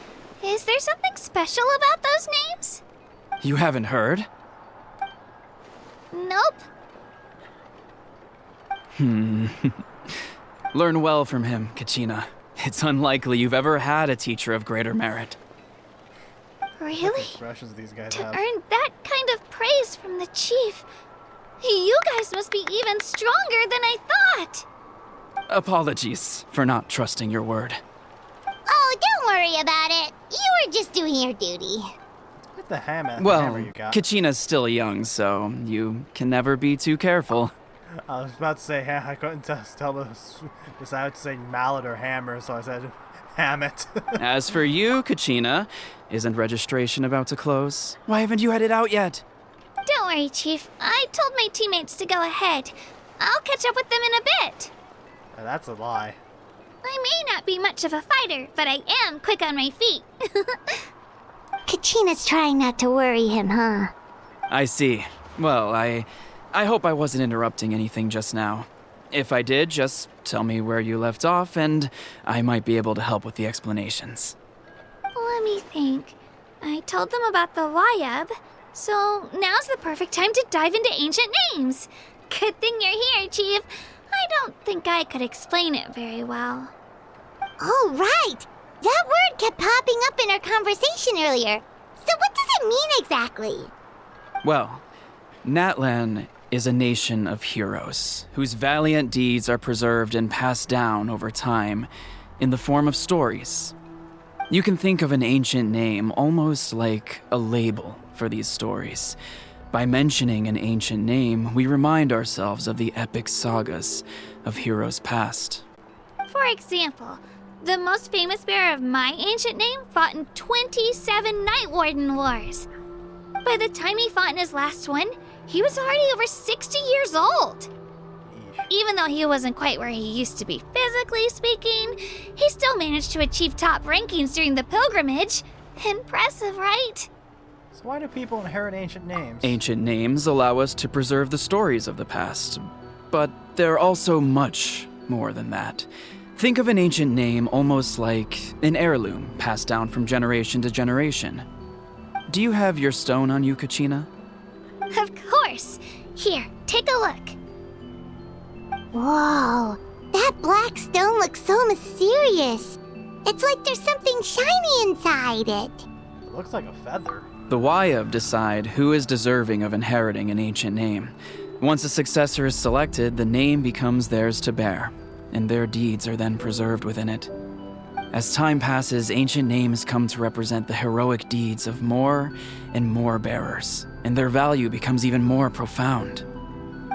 is there something special about those names? You haven't heard? Nope. Learn well from him, Kachina. It's unlikely you've ever had a teacher of greater merit. Really? Expressions these guys To have. earn that kind of praise from the chief. You guys must be even stronger than I thought. Apologies for not trusting your word. Oh, don't worry about it. You were just doing your duty. What the hammer Well, you got? Kachina's still young, so you can never be too careful. I was about to say I couldn't decide to say mallet or hammer, so I said hammet. As for you, Kachina, isn't registration about to close? Why haven't you headed out yet? Don't worry, Chief. I told my teammates to go ahead. I'll catch up with them in a bit. That's a lie. I may not be much of a fighter, but I am quick on my feet. Kachina's trying not to worry him, huh? I see. Well, I hope I wasn't interrupting anything just now. If I did, just tell me where you left off, and I might be able to help with the explanations. Let me think. I told them about the Wayab, so now's the perfect time to dive into ancient names. Good thing you're here, Chief. I don't think I could explain it very well. Oh, right! That word kept popping up in our conversation earlier. So what does it mean exactly? Well, Natlan is a nation of heroes whose valiant deeds are preserved and passed down over time in the form of stories. You can think of an ancient name almost like a label for these stories. By mentioning an ancient name, we remind ourselves of the epic sagas of heroes past. For example, the most famous bearer of my ancient name fought in 27 Night Warden wars. By the time he fought in his last one, he was already over 60 years old. Even though he wasn't quite where he used to be physically speaking, he still managed to achieve top rankings during the pilgrimage. Impressive, right? So why do people inherit ancient names? Ancient names allow us to preserve the stories of the past, but they're also much more than that. Think of an ancient name almost like an heirloom passed down from generation to generation. Do you have your stone on you, Kachina? Of course. Here, take a look. Whoa, that black stone looks so mysterious. It's like there's something shiny inside it. It looks like a feather. The Wayab decide who is deserving of inheriting an ancient name. Once a successor is selected, the name becomes theirs to bear, and their deeds are then preserved within it. As time passes, ancient names come to represent the heroic deeds of more and more bearers, and their value becomes even more profound.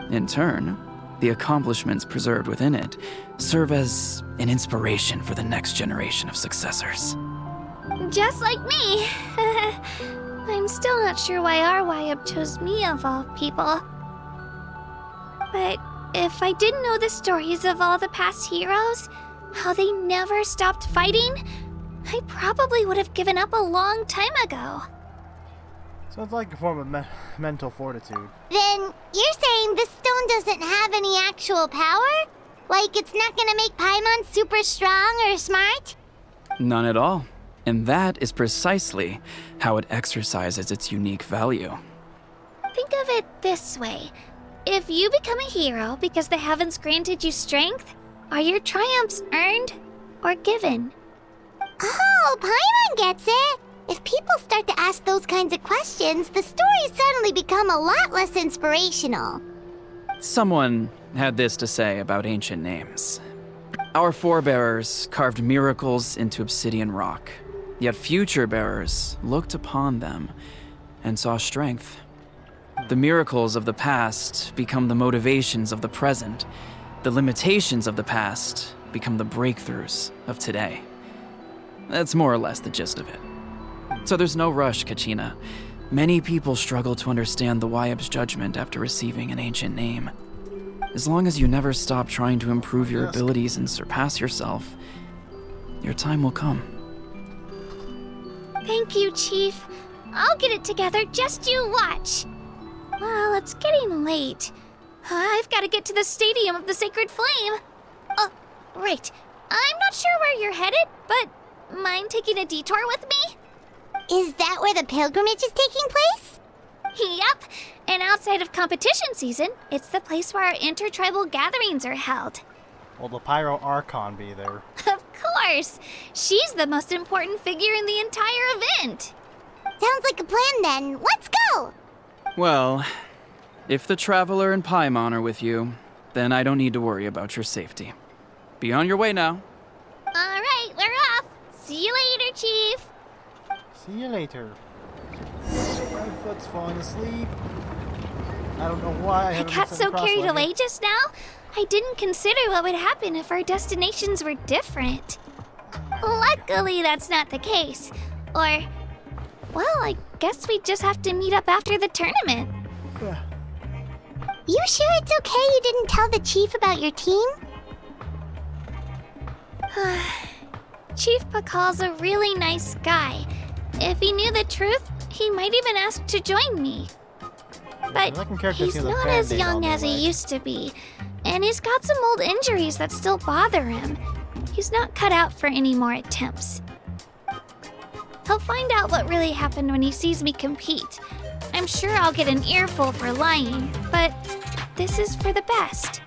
In turn, the accomplishments preserved within it serve as an inspiration for the next generation of successors. Just like me. I'm still not sure why our Wayab chose me of all people. But if I didn't know the stories of all the past heroes, how they never stopped fighting, I probably would have given up a long time ago. So it's like a form of mental fortitude. Then you're saying this stone doesn't have any actual power? Like it's not gonna make Paimon super strong or smart? None at all. And that is precisely how it exercises its unique value. Think of it this way. If you become a hero because the heavens granted you strength, are your triumphs earned or given? Oh, Paimon gets it! If people start to ask those kinds of questions, the stories suddenly become a lot less inspirational. Someone had this to say about ancient names. Our forebears carved miracles into obsidian rock, yet future bearers looked upon them and saw strength. The miracles of the past become the motivations of the present. The limitations of the past become the breakthroughs of today. That's more or less the gist of it. So there's no rush, Kachina. Many people struggle to understand the Wayab's judgment after receiving an ancient name. As long as you never stop trying to improve your abilities and surpass yourself, your time will come. Thank you, Chief. I'll get it together, just you watch. Well, it's getting late. I've got to get to the Stadium of the Sacred Flame. Oh, right. I'm not sure where you're headed, but mind taking a detour with me? Is that where the pilgrimage is taking place? Yep. And outside of competition season, it's the place where our intertribal gatherings are held. Will the Pyro Archon be there? Of course. She's the most important figure in the entire event. Sounds like a plan then. Let's go! Well, if the Traveler and Paimon are with you, then I don't need to worry about your safety. Be on your way now. All right, we're off. See you later, Chief. See you later. Redfoot's falling asleep. I don't know why. I got so carried away just now, I didn't consider what would happen if our destinations were different. Luckily, that's not the case. Or, well, I guess we just have to meet up after the tournament. You sure it's okay you didn't tell the chief about your team? Chief Pakal's a really nice guy. If he knew the truth, he might even ask to join me. But he's not as young as he used to be, and he's got some old injuries that still bother him. He's not cut out for any more attempts. He'll find out what really happened when he sees me compete. I'm sure I'll get an earful for lying, but this is for the best.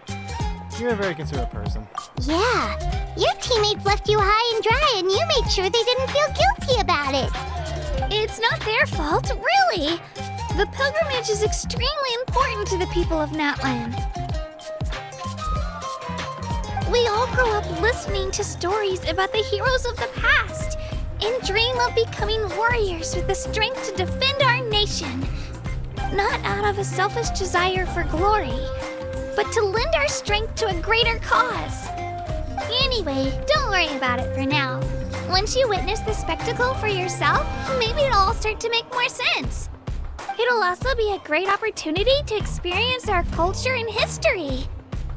You're a very considerate person. Yeah, your teammates left you high and dry and you made sure they didn't feel guilty about it. It's not their fault, really. The pilgrimage is extremely important to the people of Natlan. We all grow up listening to stories about the heroes of the past and dream of becoming warriors with the strength to defend our nation. Not out of a selfish desire for glory, but to lend our strength to a greater cause. Anyway, don't worry about it for now. Once you witness the spectacle for yourself, maybe it'll all start to make more sense. It'll also be a great opportunity to experience our culture and history.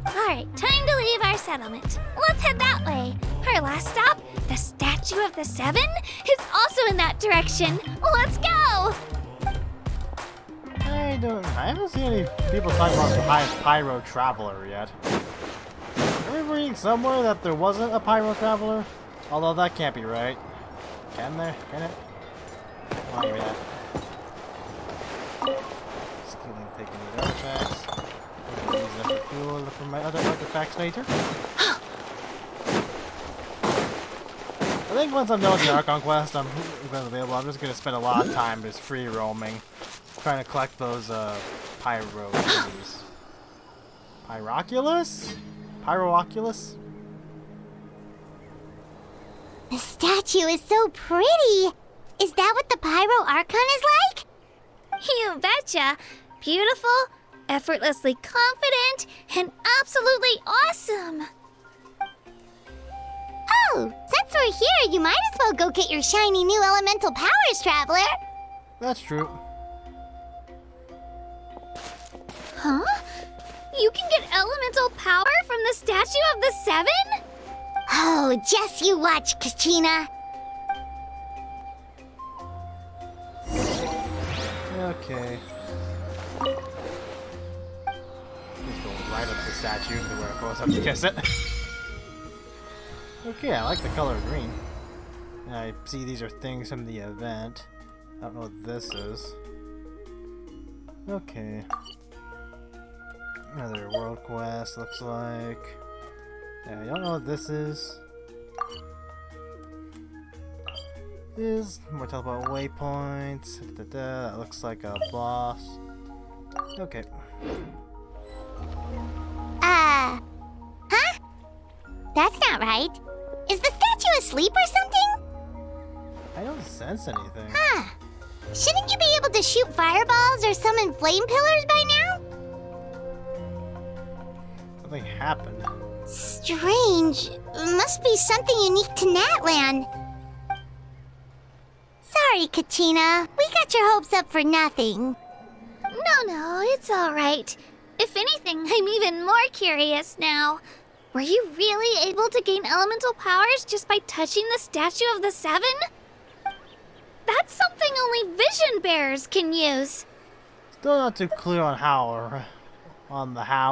Alright, time to leave our settlement. Let's head that way. Our last stop, the Statue of the Seven, is also in that direction. Let's go! I haven't seen any people talking about the Pyro Traveler yet. remember reading somewhere that there wasn't a Pyro Traveler? Although that can't be right. Can there? Can it? Oh, give me that. Stealing, taking these artifacts. I'm gonna use them for fuel for my other artifacts later. I think once I'm done with the Archon quest, I'm available. I'm just gonna spend a lot of time just free roaming, trying to collect those pyro things. Pyroculus? Pyroculus? The statue is so pretty. Is that what the Pyro Archon is like? You betcha. Beautiful, effortlessly confident, and absolutely awesome. Oh, since we're here, you might as well go get your shiny new elemental powers, Traveler. That's true. Huh? You can get elemental power from the Statue of the Seven? Oh, just you watch, Kachina. Okay. Just go right up to the statue to where it goes up to kiss it. Okay, I like the color green. I see these are things from the event. I don't know what this is. Okay. Another world quest, looks like. Yeah, I don't know what this is. Is more teleport waypoints. That looks like a boss. Okay. Huh? That's not right. Is the statue asleep or something? I don't sense anything. Huh. Shouldn't you be able to shoot fireballs or summon flame pillars by now? Something happened. Strange. Must be something unique to Natlan. Sorry, Kachina. We got your hopes up for nothing. No, it's all right. If anything, I'm even more curious now. Were you really able to gain elemental powers just by touching the Statue of the Seven? That's something only vision bearers can use. Still not too clear on how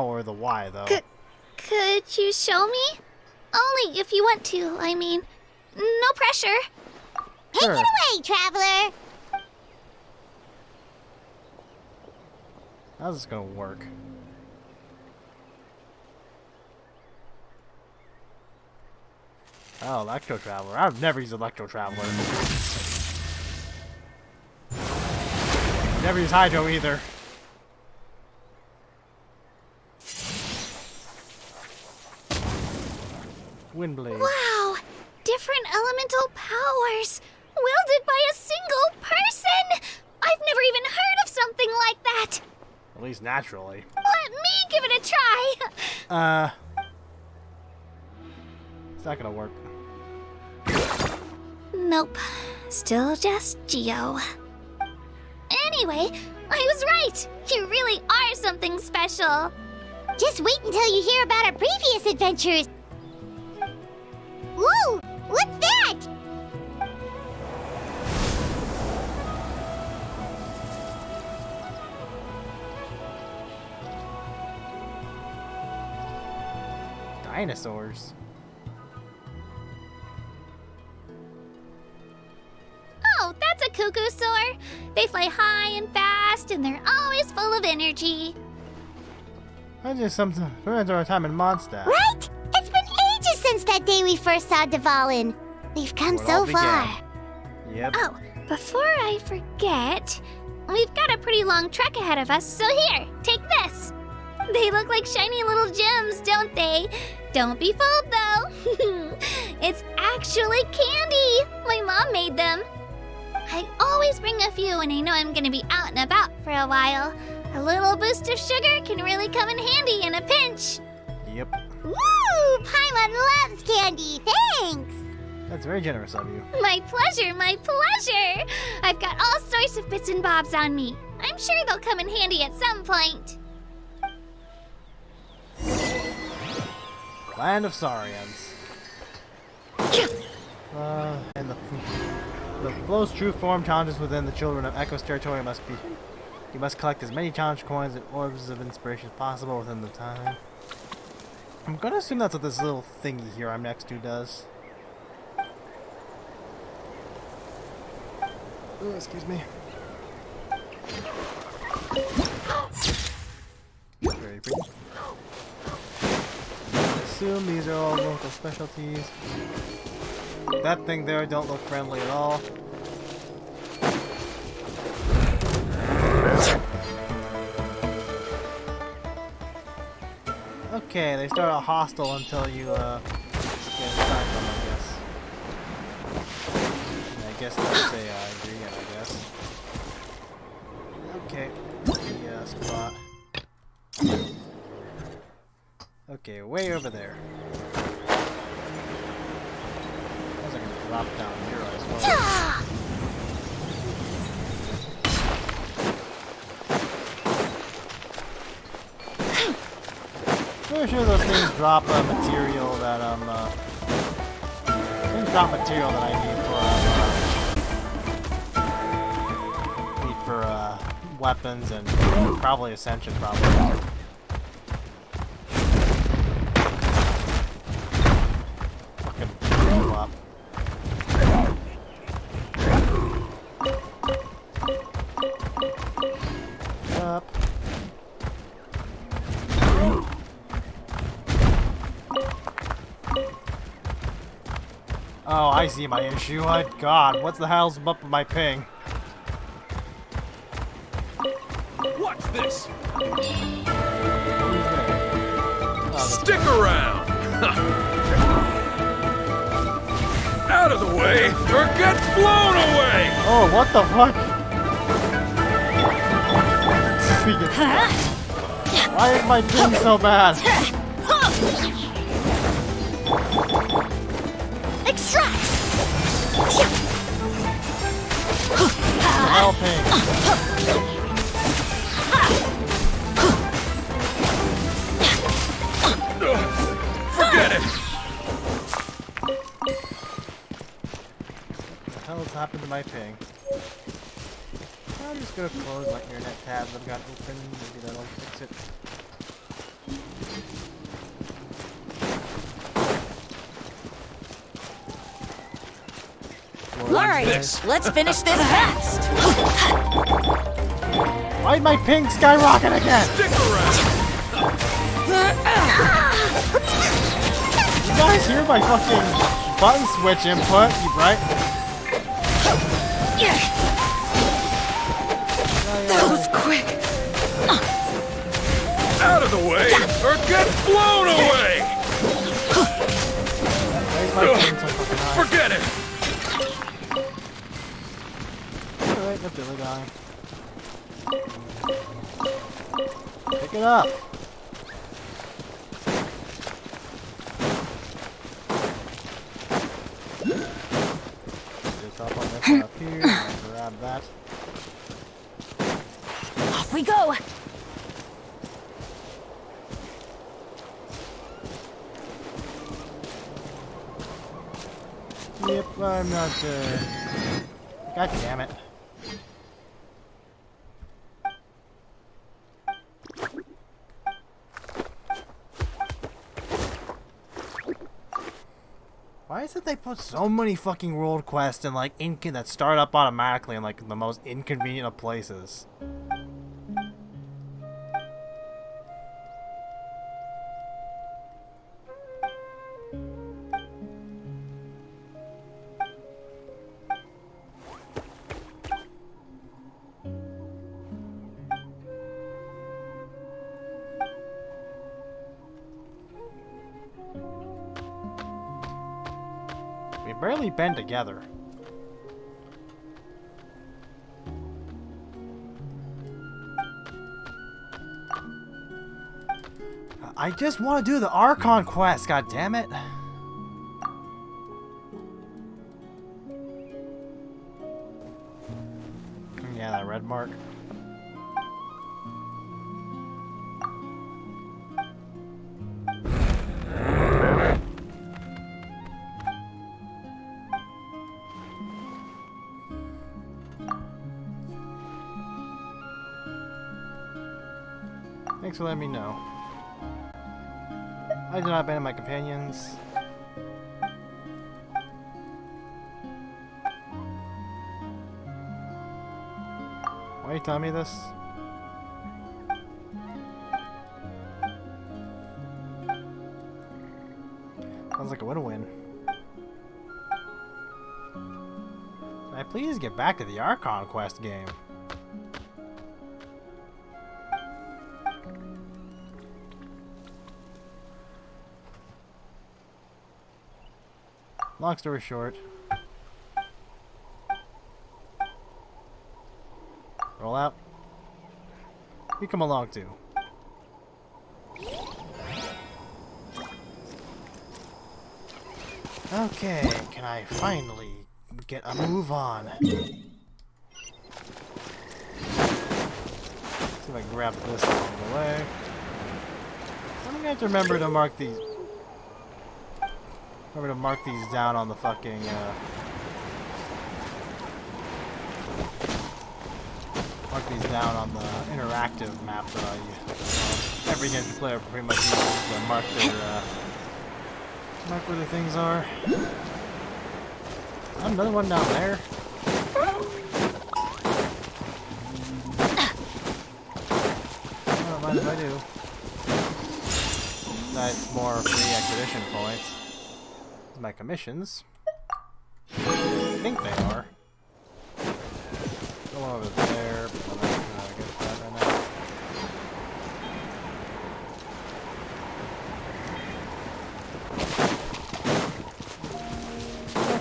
or the why though. Could you show me? Only if you want to, I mean. No pressure. Take it away, Traveler! How's this gonna work? Oh, Electro Traveler. I've never used Electro Traveler. Never used Hydro either. Windblade. Wow! Different elemental powers! Wielded by a single person! I've never even heard of something like that! At least naturally. Let me give it a try! It's not gonna work. Nope. Still just Geo. Anyway, I was right! You really are something special! Just wait until you hear about our previous adventures. Whoa! What's that? Dinosaurs. Oh, that's a cuckoo soar. They fly high and fast, and they're always full of energy. I just something ruined our time in Mondstadt. Right? It's been ages since that day we first saw Dvalin. We've come so far. Yep. Oh, before I forget, we've got a pretty long trek ahead of us, so here, take this. They look like shiny little gems, don't they? Don't be fooled, though. It's actually candy. My mom made them. I always bring a few when I know I'm gonna be out and about for a while. A little boost of sugar can really come in handy in a pinch. Yep. Woo! Paimon loves candy. Thanks. That's very generous of you. My pleasure, my pleasure. I've got all sorts of bits and bobs on me. I'm sure they'll come in handy at some point. Land of Saurians. And the flow's true form challenges within the children of Echo's territory must be. You must collect as many challenge coins and orbs of inspiration as possible within the time. I'm gonna assume that's what this little thingy here I'm next to does. Ooh, excuse me. Very pretty. I assume these are all local specialties. That thing there don't look friendly at all. Okay, they start out hostile until you get inside them, I guess. And I guess that's a ingredient, I guess. Okay, the spot. Okay, way over there. How's I gonna drop down here, I suppose? Pretty sure those things drop material that things drop material that I need for weapons and probably Ascension, probably. Fucking blow up. Up. Oh, I see my issue. Oh, God, what's the hell's up with my ping? What's this? Oh, stick around! Out of the way, or get blown away! Oh, what the fuck? Why is my ping so bad? Extract! Hell ping. Forget it! What the hell has happened to my ping? I'm just gonna close my internet tabs I've got open. Maybe that'll fix it. Alright, let's finish this fast! Why'd my ping skyrocket again? Stick around! You guys hear my fucking button switch input, right? That was quick. Out of the way, or get blown away! Why's my ping so fucking high? Forget it! Alright, the Billy guy. Pick it up! Just hop on this one up here and grab that. Off we go! Yep, I'm not, God damn it. Why is it they put so many fucking world quests in, like, that start up automatically in, like, the most inconvenient of places? We barely bend together. I just want to do the Archon quest, god damn it. Yeah, that red mark. Thanks for letting me know. I do not abandon my companions. Why are you telling me this? Sounds like a win-win. Can I please get back to the Archon quest game? Long story short. Roll out. You come along too. Okay, can I finally get a move on? See if I can grab this along the way. I'm gonna have to remember to mark these. Remember to mark these down on the fucking. Mark these down on the interactive map that I use. Every Genshin player pretty much uses to mark their. Mark where the things are. Another one down there. I don't mind if I do. That's more free expedition points. My commissions. I think they are. Go over there. But I'm not gonna get that right now.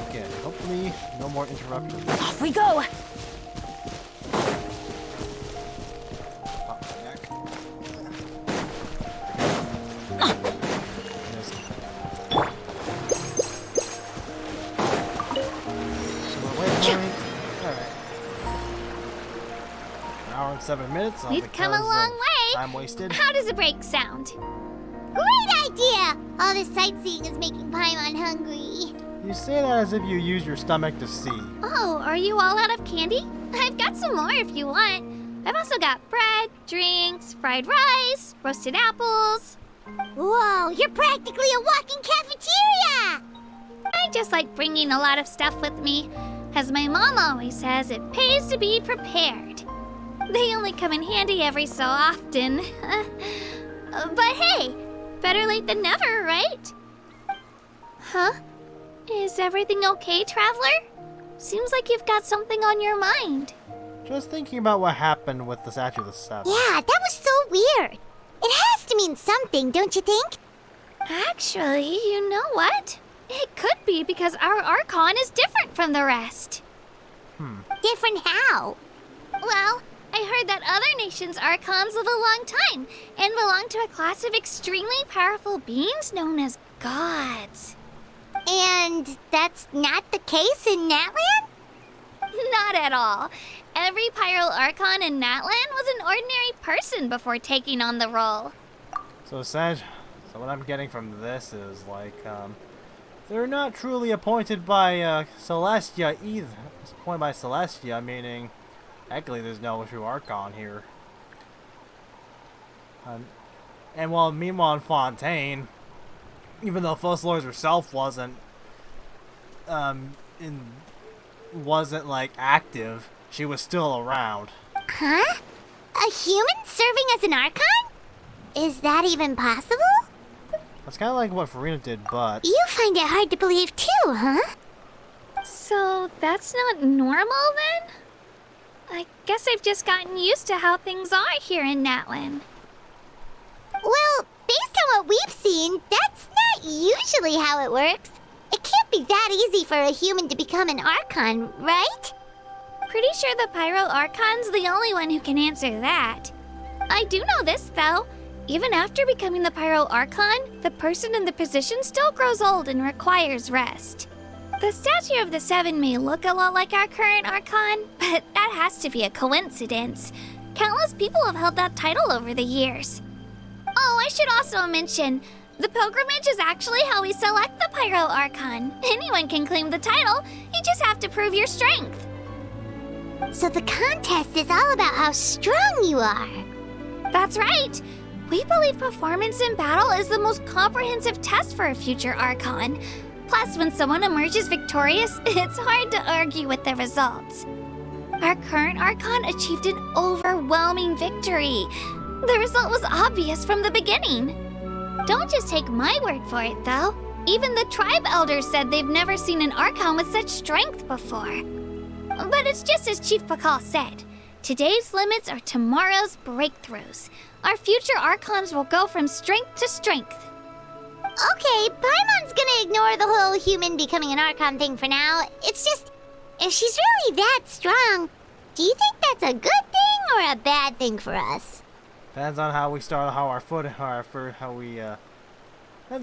Okay, hopefully no more interruptions. Off we go! Pop my neck. Missed. Alright. An hour and 7 minutes. We've come a long way. Time wasted. How does a break sound? Great idea! All this sightseeing is making Paimon hungry. You say that as if you use your stomach to see. Oh, are you all out of candy? I've got some more if you want. I've also got bread, drinks, fried rice, roasted apples. Whoa, you're practically a walking cafeteria! I just like bringing a lot of stuff with me. As my mom always says, it pays to be prepared. They only come in handy every so often. But hey, better late than never, right? Huh? Is everything okay, Traveler? Seems like you've got something on your mind. Just thinking about what happened with the Statue of the Seven. Yeah, that was so weird. It has to mean something, don't you think? Actually, you know what? It could be because our Archon is different from the rest. Different how? Well, I heard that other nations' Archons live a long time and belong to a class of extremely powerful beings known as gods. And that's not the case in Natlan? Not at all. Every Pyro Archon in Natlan was an ordinary person before taking on the role. So what I'm getting from this is like, they're not truly appointed by Celestia either. It's appointed by Celestia, meaning actually there's no true Archon here. And while meanwhile in Fontaine, even though Fossilors herself wasn't like active, she was still around. Huh? A human serving as an Archon? Is that even possible? That's kind of like what Farina did, but... You find it hard to believe too, huh? So that's not normal then? I guess I've just gotten used to how things are here in Natlan. Well, based on what we've seen, that's not usually how it works. It can't be that easy for a human to become an Archon, right? Pretty sure the Pyro Archon's the only one who can answer that. I do know this, though. Even after becoming the Pyro Archon, the person in the position still grows old and requires rest. The Statue of the Seven may look a lot like our current Archon, but that has to be a coincidence. Countless people have held that title over the years. Oh, I should also mention, the pilgrimage is actually how we select the Pyro Archon. Anyone can claim the title, you just have to prove your strength. So the contest is all about how strong you are. That's right. We believe performance in battle is the most comprehensive test for a future Archon. Plus, when someone emerges victorious, it's hard to argue with the results. Our current Archon achieved an overwhelming victory. The result was obvious from the beginning. Don't just take my word for it, though. Even the tribe elders said they've never seen an Archon with such strength before. But it's just as Chief Pakal said. Today's limits are tomorrow's breakthroughs. Our future Archons will go from strength to strength. Okay, Paimon's gonna ignore the whole human becoming an Archon thing for now. It's just, if she's really that strong, do you think that's a good thing or a bad thing for us? Depends on how we start, depends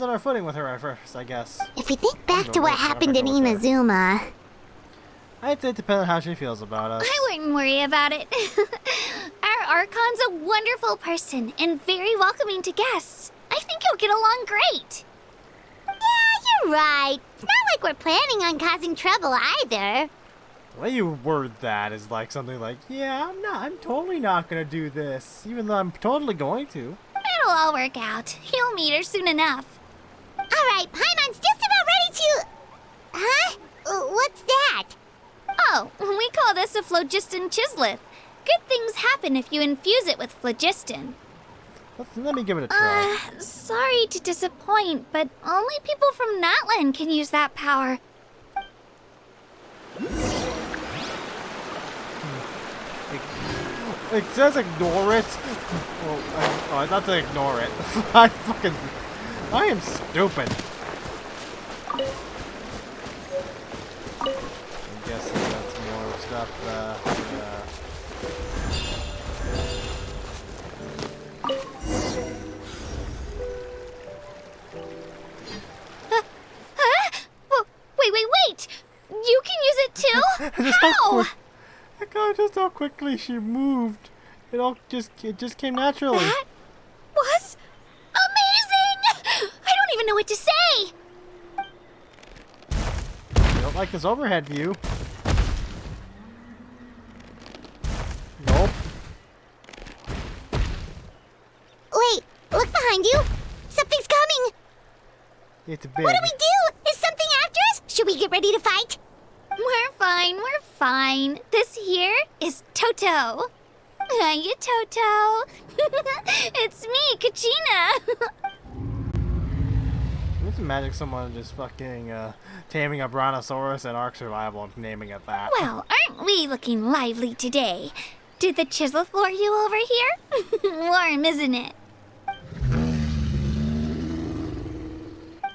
on our footing with her at first, I guess. If we think back to what happened in Inazuma... I'd say it depends on how she feels about us. I wouldn't worry about it. Our Archon's a wonderful person and very welcoming to guests. I think you'll get along great. Yeah, you're right. It's not like we're planning on causing trouble either. The way you word that is like something like, yeah, I'm totally not gonna do this, even though I'm totally going to. It'll all work out. You'll meet her soon enough. Alright, Paimon's just about ready to... Huh? What's that? Oh, we call this a phlogiston chisleth. Good things happen if you infuse it with phlogiston. Let me give it a try. Sorry to disappoint, but only people from Natlan can use that power. It says ignore it. Oh, not to ignore it. I am stupid. I'm guessing that's more stuff. Wait! You can use it too? How? Look just how quickly she moved. It just came naturally. That was amazing! I don't even know what to say. I don't like this overhead view. Nope. Wait, look behind you. Something's coming. It's big. What do we do? Is something after us? Should we get ready to fight? We're fine. This here is Toto. Hiya, Toto. It's me, Kachina. Just imagine someone just fucking taming a brontosaurus in Ark Survival and naming it that. Well, aren't we looking lively today? Did the chisleth lure you over here? Warm, isn't it?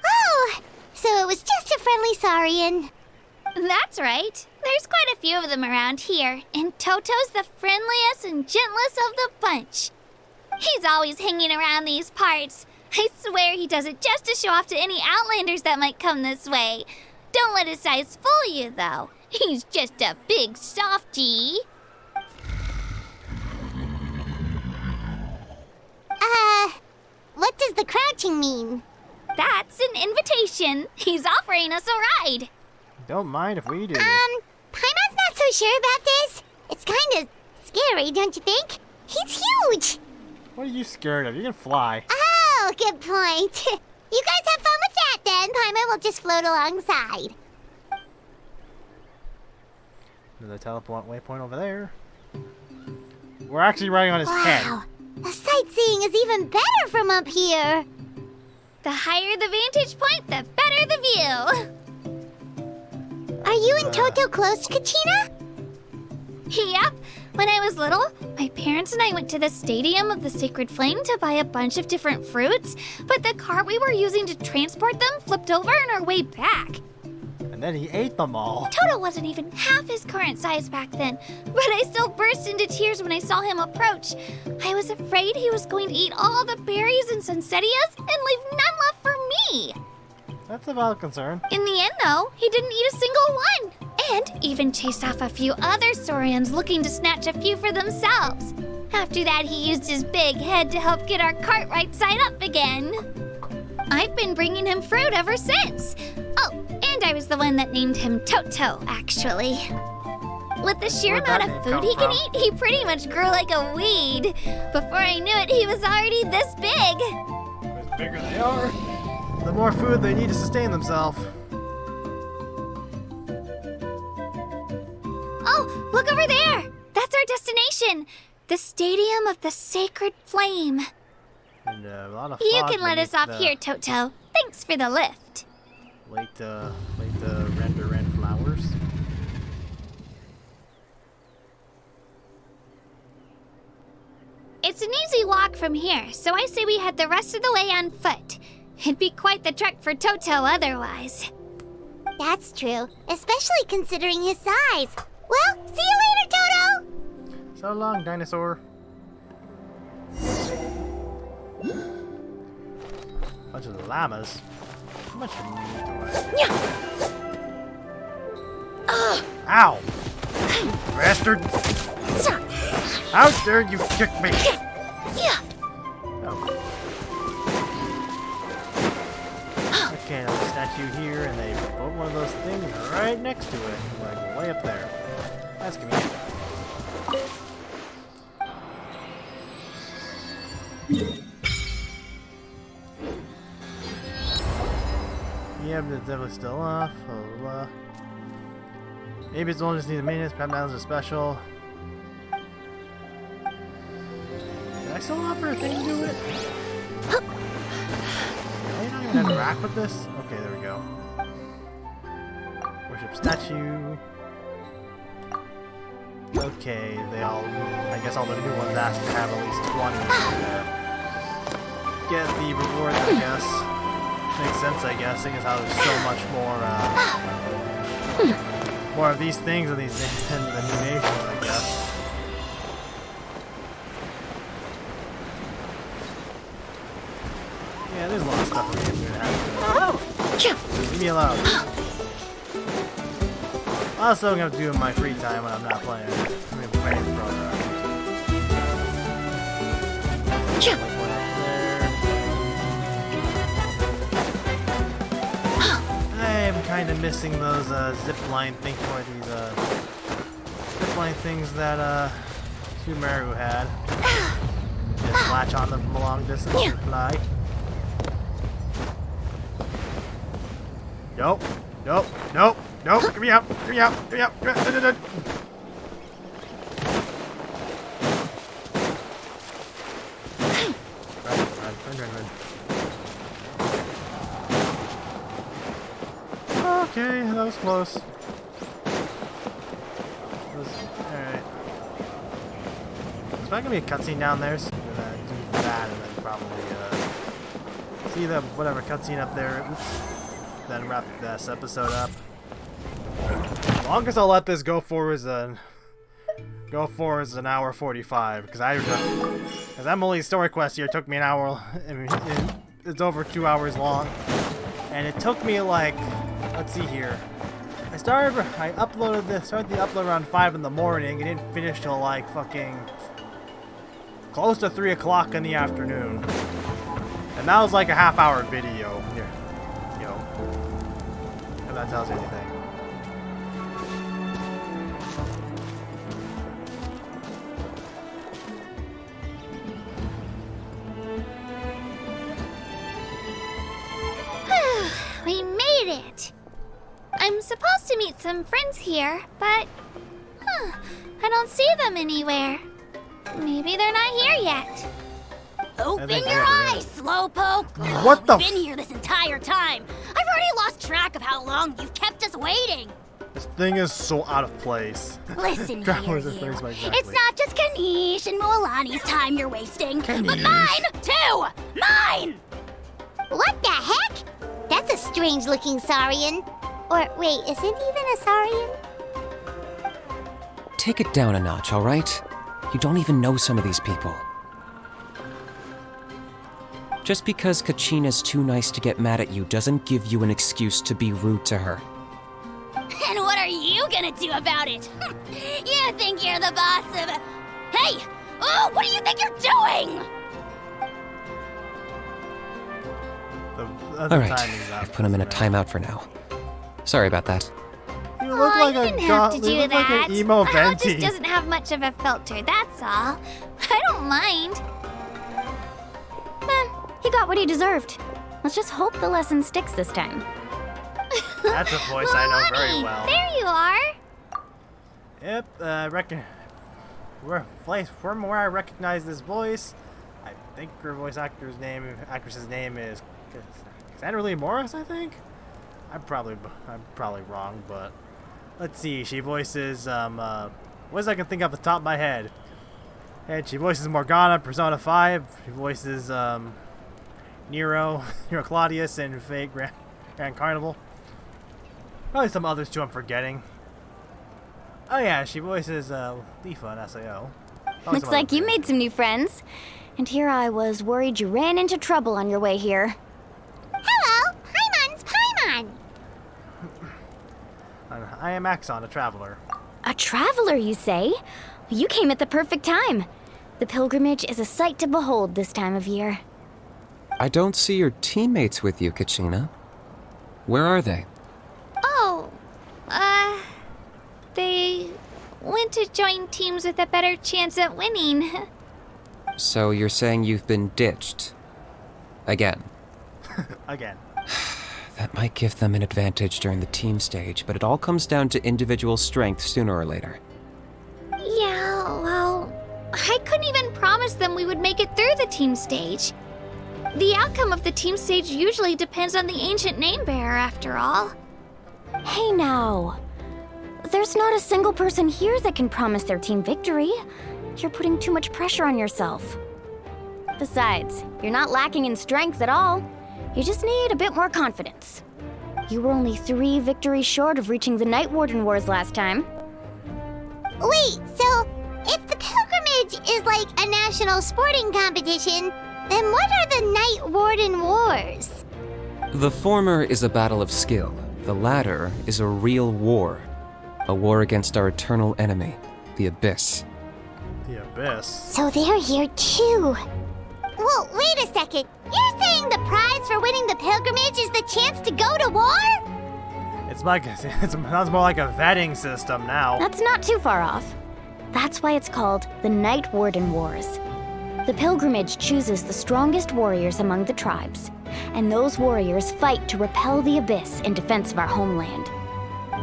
Oh, so it was just a friendly saurian. That's right. There's quite a few of them around here, and Toto's the friendliest and gentlest of the bunch. He's always hanging around these parts. I swear he does it just to show off to any outlanders that might come this way. Don't let his size fool you, though. He's just a big softie. What does the crouching mean? That's an invitation. He's offering us a ride. Don't mind if we do. Paimon's not so sure about this. It's kind of scary, don't you think? He's huge. What are you scared of? You can fly. Oh, good point. You guys have fun with that then. Paimon will just float alongside. There's a teleport waypoint over there. We're actually riding on his head. Wow, the sightseeing is even better from up here. The higher the vantage point, the better the view. Are you and Toto close, Kachina? Yep. When I was little, my parents and I went to the Stadium of the Sacred Flame to buy a bunch of different fruits, but the cart we were using to transport them flipped over on our way back. And then he ate them all. Toto wasn't even half his current size back then, but I still burst into tears when I saw him approach. I was afraid he was going to eat all the berries and sunsettias and leave none left for me. That's a valid concern. In the end, though, he didn't eat a single one. And even chased off a few other saurians looking to snatch a few for themselves. After that, he used his big head to help get our cart right side up again. I've been bringing him fruit ever since. Oh, and I was the one that named him Toto, actually. With the sheer Where'd that amount of name food come he can from? eat, he pretty much grew like a weed. Before I knew it, he was already this big. The bigger they are, the more food they need to sustain themselves. Oh, look over there! That's our destination! The Stadium of the Sacred Flame. And a lot of You fog can let us beneath off the here, Toto. Thanks for the lift. Late render and flowers. It's an easy walk from here, so I say we head the rest of the way on foot. It'd be quite the trek for Toto otherwise. That's true, especially considering his size. Well, see you later, Toto! So long, dinosaur. Bunch of llamas. How much meat do I have? Ow! Bastard! How dare you kick me! Oh. Okay, I'll statue here, and they put one of those things right next to it, like way up there. That's convenient. Yeah, but it's definitely still off. Blah, blah, blah. Maybe it's only just need a maintenance. Pep Mountains are special. Did I still offer a thing to do it? Are you not gonna interact with this? Okay, there we go. Worship statue. Okay, they all. I guess all the new ones ask to have at least 20 to get the reward, I guess. Makes sense, I guess, seeing as how there's so much more of these things in these in the new nations, I guess. Yeah, there's a lot of stuff in here to have to do. Leave me alone. A lot of stuff I'm gonna do in my free time when I'm not playing. I mean, playing program. I'm kind of missing those zipline things, or these zipline things that Sumeru had. Just latch on them from a long distance and fly. Nope, nope, nope, nope. Get me out! Get me out! Get me out! Get me out! Run. Okay, that was close. Alright. There's not gonna be a cutscene down there, so I'm gonna do that and then probably see the whatever cutscene up there. Oops. Then wrap this episode up. Longest I'll let this go for is an hour 45 because Emily's story quest here took me an hour. It's over 2 hours long, and it took me like, let's see here. I started the upload around 5 in the morning and didn't finish till like fucking close to 3 o'clock in the afternoon. And that was like a half-hour video. Here, if that tells you anything. We made it! I'm supposed to meet some friends here, but... I don't see them anywhere. Maybe they're not here yet. Open your eyes, Slowpoke! What the We've been here this entire time! I've already lost track of how long you've kept us waiting! This thing is so out of place. Listen That here, was the you. phrase by exactly. It's not just Kanish and Moalani's time you're wasting, but mine, too! Mine! What the heck? That's a strange-looking Saurian. Or, wait, is it even a Saurian? Take it down a notch, all right? You don't even know some of these people. Just because Kachina's too nice to get mad at you doesn't give you an excuse to be rude to her. And what are you gonna do about it? You think you're the boss of... Hey! Oh, what do you think you're doing? All right, I've put him in a timeout for now. Sorry about that. He You look like you a didn't have to do you look that. like an emo How venti. just doesn't have much of a filter, that's all. I don't mind. He got what he deserved. Let's just hope the lesson sticks this time. That's a voice I know very well. There you are. Yep, from where I recognize this voice, I think her actress's name is Cassandra Lee Morris, I think? I'm probably wrong, but let's see. She voices what I can think off the top of my head. And she voices Morgana, Persona 5. She voices Nero Claudius, and Fate Grand Carnival. Probably some others too I'm forgetting. Oh yeah, she voices Leafa in SAO. Looks like you made some new friends. And here I was worried you ran into trouble on your way here. Hello, Paimon's Paimon. I am Axon, a traveler. A traveler, you say? You came at the perfect time. The pilgrimage is a sight to behold this time of year. I don't see your teammates with you, Kachina. Where are they? Oh, they went to join teams with a better chance at winning. So you're saying you've been ditched? Again. Again. That might give them an advantage during the team stage, but it all comes down to individual strength sooner or later. Yeah, well, I couldn't even promise them we would make it through the team stage. The outcome of the team stage usually depends on the ancient name bearer, after all. Hey now. There's not a single person here that can promise their team victory. You're putting too much pressure on yourself. Besides, you're not lacking in strength at all. You just need a bit more confidence. You were only 3 victories short of reaching the Night Warden Wars last time. Wait, so if the pilgrimage is like a national sporting competition, then what are the Night Warden Wars? The former is a battle of skill. The latter is a real war. A war against our eternal enemy, the Abyss. The Abyss? So they're here too. Well, wait a second. You're saying the prize for winning the pilgrimage is the chance to go to war? It sounds more like a vetting system now. That's not too far off. That's why it's called the Night Warden Wars. The pilgrimage chooses the strongest warriors among the tribes, and those warriors fight to repel the Abyss in defense of our homeland.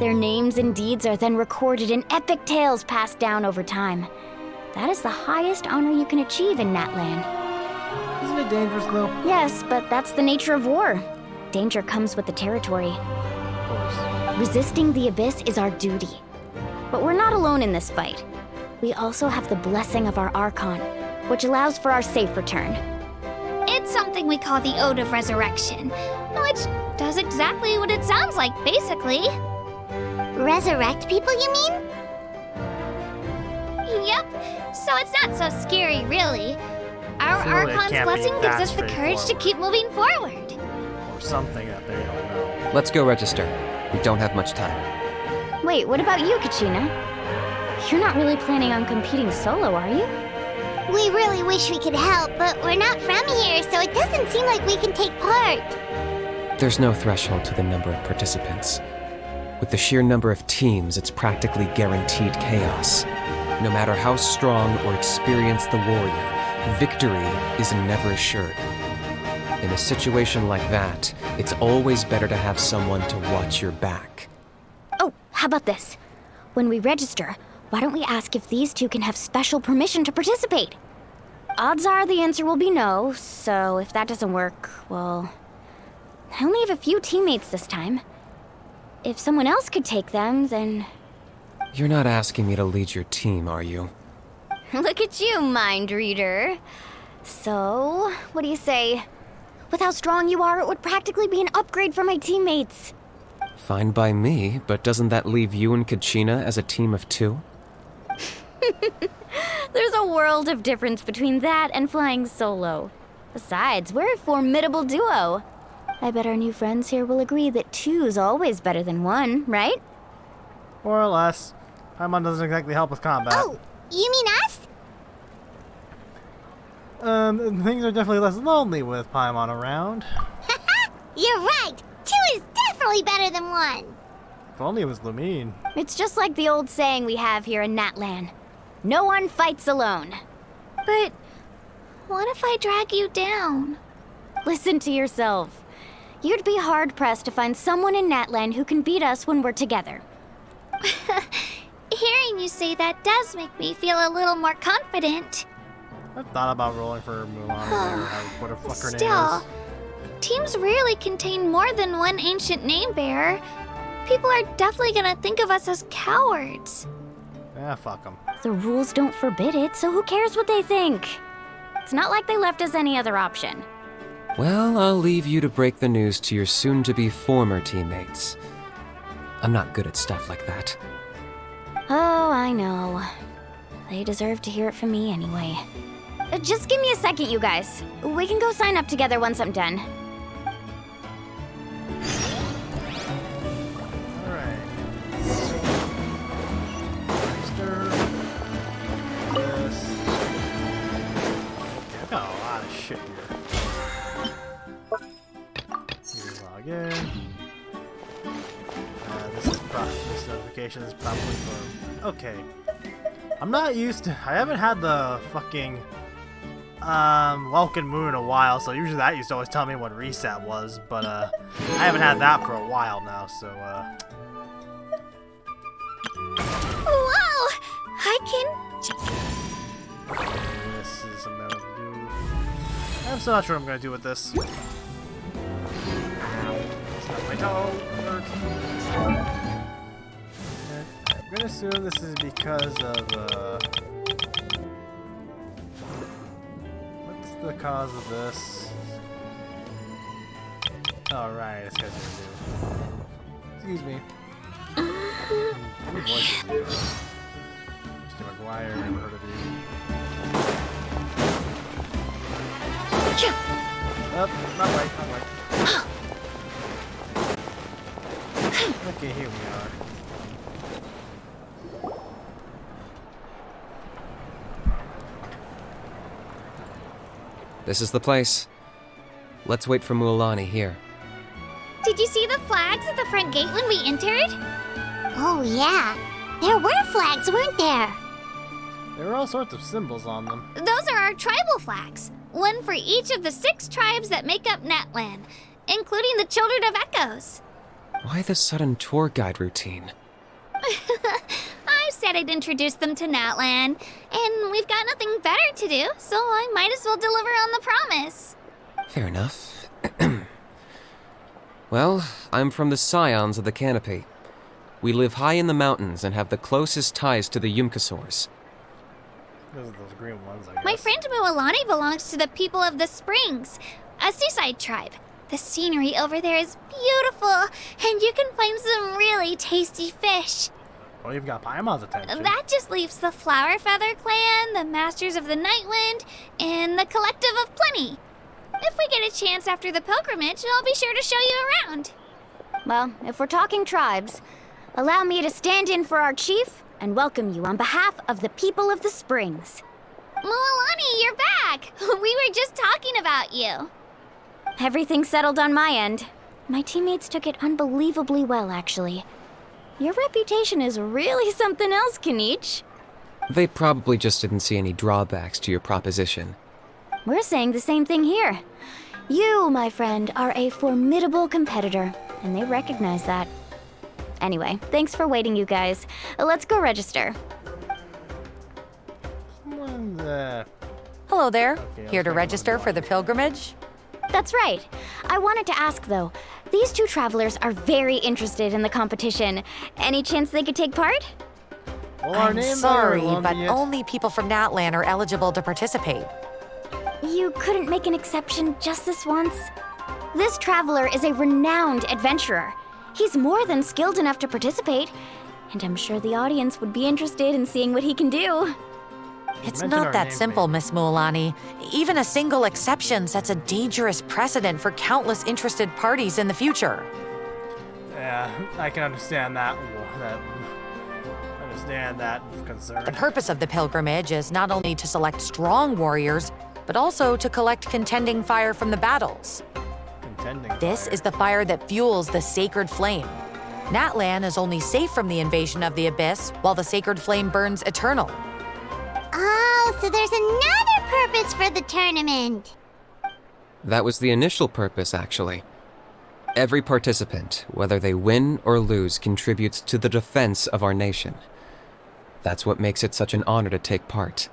Their names and deeds are then recorded in epic tales passed down over time. That is the highest honor you can achieve in Natlan. Isn't it dangerous, though? Yes, but that's the nature of war. Danger comes with the territory. Of course. Resisting the Abyss is our duty. But we're not alone in this fight. We also have the blessing of our Archon, which allows for our safe return. It's something we call the Ode of Resurrection, which does exactly what it sounds like, basically. Resurrect people, you mean? Yep, so it's not so scary, really. Our Surely it Archon's can't be blessing gives that us the courage to straightforward. keep moving forward. Or something that they don't know. Let's go register. We don't have much time. Wait, what about you, Kachina? You're not really planning on competing solo, are you? We really wish we could help, but we're not from here, so it doesn't seem like we can take part. There's no threshold to the number of participants. With the sheer number of teams, it's practically guaranteed chaos. No matter how strong or experienced the warrior, victory is never assured. In a situation like that, it's always better to have someone to watch your back. Oh, how about this? When we register, why don't we ask if these two can have special permission to participate? Odds are the answer will be no, so if that doesn't work, well... I only have a few teammates this time. If someone else could take them, then... You're not asking me to lead your team, are you? Look at you, mind reader. So, what do you say? With how strong you are, it would practically be an upgrade for my teammates. Fine by me, but doesn't that leave you and Kachina as a team of 2? There's a world of difference between that and flying solo. Besides, we're a formidable duo. I bet our new friends here will agree that 2's always better than 1, right? More or less. Paimon doesn't exactly help with combat. Oh, you mean us? Things are definitely less lonely with Paimon around. You're right. 2 is definitely better than 1. If only it was Lumine. It's just like the old saying we have here in Natlan. No one fights alone. But what if I drag you down? Listen to yourself. You'd be hard-pressed to find someone in Natlan who can beat us when we're together. Hearing you say that does make me feel a little more confident. I've thought about rolling for Mulan there, what the fuck her name Still, is. teams rarely contain more than one ancient name bearer. People are definitely gonna think of us as cowards. Yeah, fuck them. The rules don't forbid it, so who cares what they think? It's not like they left us any other option. Well, I'll leave you to break the news to your soon-to-be former teammates. I'm not good at stuff like that. Oh, I know. They deserve to hear it from me anyway. Just give me a second, you guys. We can go sign up together once I'm done. Alright. Register. This. Okay, I've got a lot of shit here. Here, log in. This notification is probably for... Okay. I'm not used to... I haven't had the fucking... Welcome Moon in a while, so usually that used to always tell me what reset was, but, I haven't had that for a while now, so, Whoa! I can... This is something I can do. I'm still not sure what I'm gonna do with this. It's not my toe. I'm gonna assume this is because of, what's the cause of this? Alright, this guy's gonna do. Excuse me. What voice is you? Mr. McGuire, never heard of you. Oh, not right, not right. Okay, here we are. This is the place. Let's wait for Mualani here. Did you see the flags at the front gate when we entered? Oh, yeah. There were flags, weren't there? There are all sorts of symbols on them. Those are our tribal flags. One for each of the 6 tribes that make up Natlan, including the Children of Echoes. Why the sudden tour guide routine? I said I'd introduce them to Natlan, and we've got nothing better to do, so I might as well deliver on the promise. Fair enough. Well, I'm from the Scions of the Canopy. We live high in the mountains and have the closest ties to the Yumkasaurs. Those are those green ones, I guess. My friend Mualani belongs to the people of the Springs, a seaside tribe. The scenery over there is beautiful, and you can find some really tasty fish. Well, you've got Paimon's attention. That just leaves the Flower Feather Clan, the Masters of the Nightwind, and the Collective of Plenty. If we get a chance after the pilgrimage, I'll be sure to show you around. Well, if we're talking tribes, allow me to stand in for our chief and welcome you on behalf of the people of the Springs. Mualani, you're back! We were just talking about you. Everything's settled on my end. My teammates took it unbelievably well, actually. Your reputation is really something else, Kanich. They probably just didn't see any drawbacks to your proposition. We're saying the same thing here. You, my friend, are a formidable competitor, and they recognize that. Anyway, thanks for waiting, you guys. Let's go register. Hello there. Okay, Here to register for the pilgrimage? That's right. I wanted to ask, though. These 2 travelers are very interested in the competition. Any chance they could take part? Well, our I'm names sorry, are but only people from Natlan are eligible to participate. You couldn't make an exception just this once? This traveler is a renowned adventurer. He's more than skilled enough to participate, and I'm sure the audience would be interested in seeing what he can do. It's mentioned not our that name, simple, Miss Mualani. Even a single exception sets a dangerous precedent for countless interested parties in the future. Yeah, I can understand that concern. The purpose of the pilgrimage is not only to select strong warriors, but also to collect contending fire from the battles. Contending This fire. is the fire that fuels the sacred flame. Natlan is only safe from the invasion of the Abyss while the sacred flame burns eternal. Oh, so there's another purpose for the tournament. That was the initial purpose, actually. Every participant, whether they win or lose, contributes to the defense of our nation. That's what makes it such an honor to take part.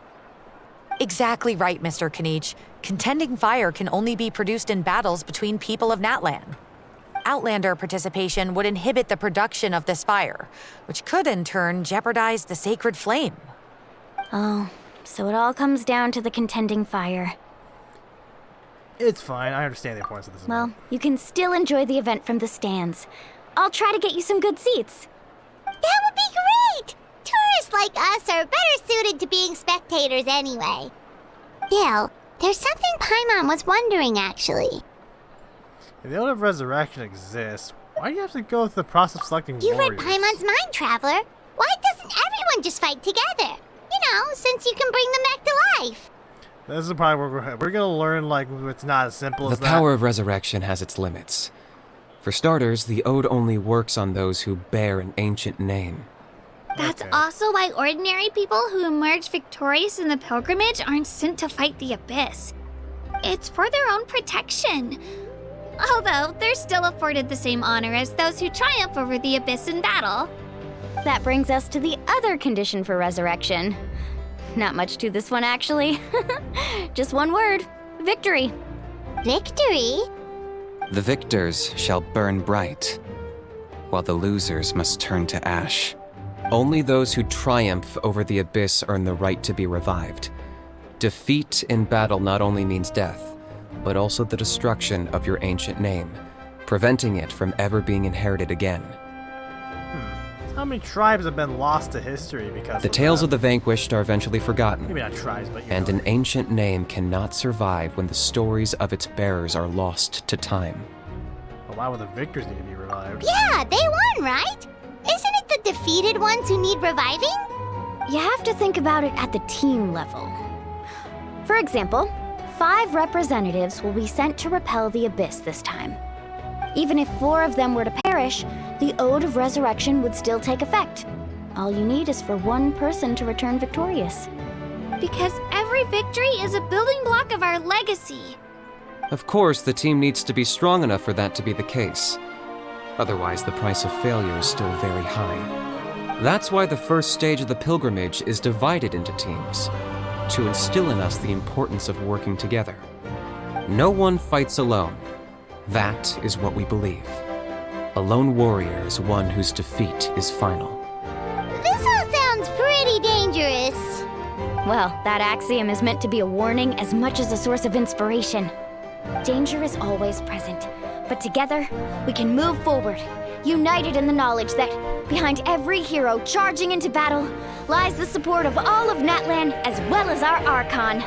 Exactly right, Mr. Kanich. Contending fire can only be produced in battles between people of Natlan. Outlander participation would inhibit the production of this fire, which could in turn jeopardize the sacred flame. Oh, so it all comes down to the contending fire. It's fine. I understand the importance of this Well, event. you can still enjoy the event from the stands. I'll try to get you some good seats. That would be great! Tourists like us are better suited to being spectators anyway. Bill, there's something Paimon was wondering, actually. If the Ode of Resurrection exists, why do you have to go through the process of selecting You warriors? read Paimon's mind, Traveler. Why doesn't everyone just fight together? You know, since you can bring them back to life. This is probably where we're gonna learn, like, it's not as simple as The that. power of resurrection has its limits. For starters, the Ode only works on those who bear an ancient name. That's also why ordinary people who emerge victorious in the pilgrimage aren't sent to fight the Abyss. It's for their own protection. Although, they're still afforded the same honor as those who triumph over the Abyss in battle. That brings us to the other condition for resurrection. Not much to this one, actually. Just one word: victory. Victory? The victors shall burn bright, while the losers must turn to ash. Only those who triumph over the Abyss earn the right to be revived. Defeat in battle not only means death, but also the destruction of your ancient name, preventing it from ever being inherited again. How many tribes have been lost to history because The tales of the vanquished are eventually forgotten, Maybe not tribes, but you and know. an ancient name cannot survive when the stories of its bearers are lost to time. But why would the victors need to be revived? Yeah, they won, right? Isn't it the defeated ones who need reviving? You have to think about it at the team level. For example, 5 representatives will be sent to repel the Abyss this time. Even if 4 of them were to perish, the Ode of Resurrection would still take effect. All you need is for one person to return victorious. Because every victory is a building block of our legacy. Of course, the team needs to be strong enough for that to be the case. Otherwise, the price of failure is still very high. That's why the first stage of the pilgrimage is divided into teams, to instill in us the importance of working together. No one fights alone. That is what we believe. A lone warrior is one whose defeat is final. This all sounds pretty dangerous. Well, that axiom is meant to be a warning as much as a source of inspiration. Danger is always present, but together we can move forward, united in the knowledge that behind every hero charging into battle lies the support of all of Natlan as well as our Archon.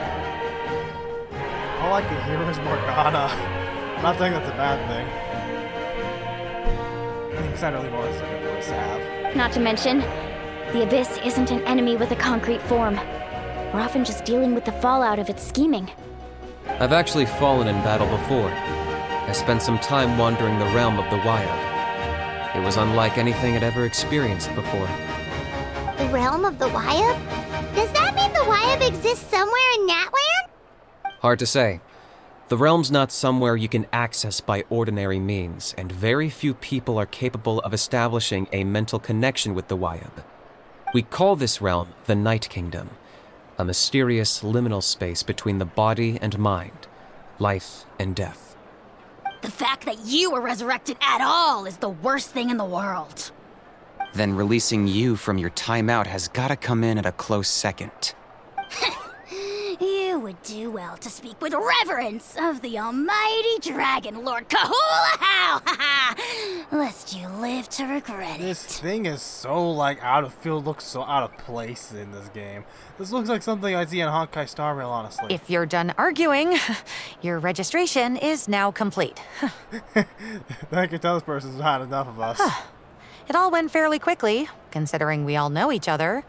All I can hear is Morgana. I'm not saying that's a bad thing. I think Senator Lee is a good voice to have. Not to mention, the Abyss isn't an enemy with a concrete form. We're often just dealing with the fallout of its scheming. I've actually fallen in battle before. I spent some time wandering the realm of the Wyab. It was unlike anything I'd ever experienced before. The realm of the Wyab? Does that mean the Wyab exists somewhere in Natlan? Hard to say. The realm's not somewhere you can access by ordinary means, and very few people are capable of establishing a mental connection with the Wyab. We call this realm the Night Kingdom, a mysterious liminal space between the body and mind, life and death. The fact that you were resurrected at all is the worst thing in the world. Then releasing you from your timeout has gotta come in at a close second. You would do well to speak with reverence of the almighty Dragon Lord Kahula lest you live to regret it. This thing is so, like, out of field, looks so out of place in this game. This looks like something I'd see in Honkai Star Rail, honestly. If you're done arguing, your registration is now complete. I can tell this person's had enough of us. It all went fairly quickly, considering we all know each other.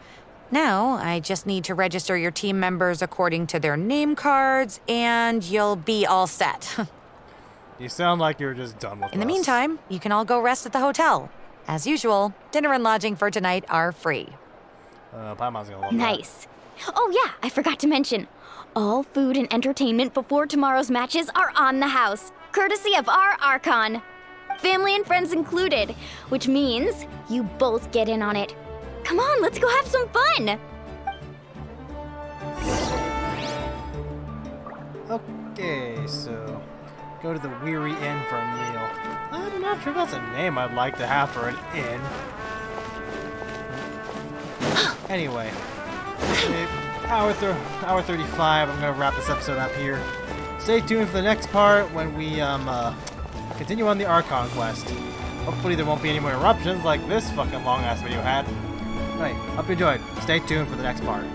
Now, I just need to register your team members according to their name cards, and you'll be all set. You sound like you're just done with us. In the meantime, you can all go rest at the hotel. As usual, dinner and lodging for tonight are free. Paimon's gonna love Nice. Oh yeah, I forgot to mention. All food and entertainment before tomorrow's matches are on the house, courtesy of our Archon. Family and friends included, which means you both get in on it. Come on, let's go have some fun! Okay, so go to the Weary Inn for a meal. I'm not sure that's a name I'd like to have for an inn. Anyway, hour 35. I'm gonna wrap this episode up here. Stay tuned for the next part when we continue on the Archon quest. Hopefully there won't be any more interruptions like this fucking long ass video had. Right, hope you enjoyed. Stay tuned for the next part.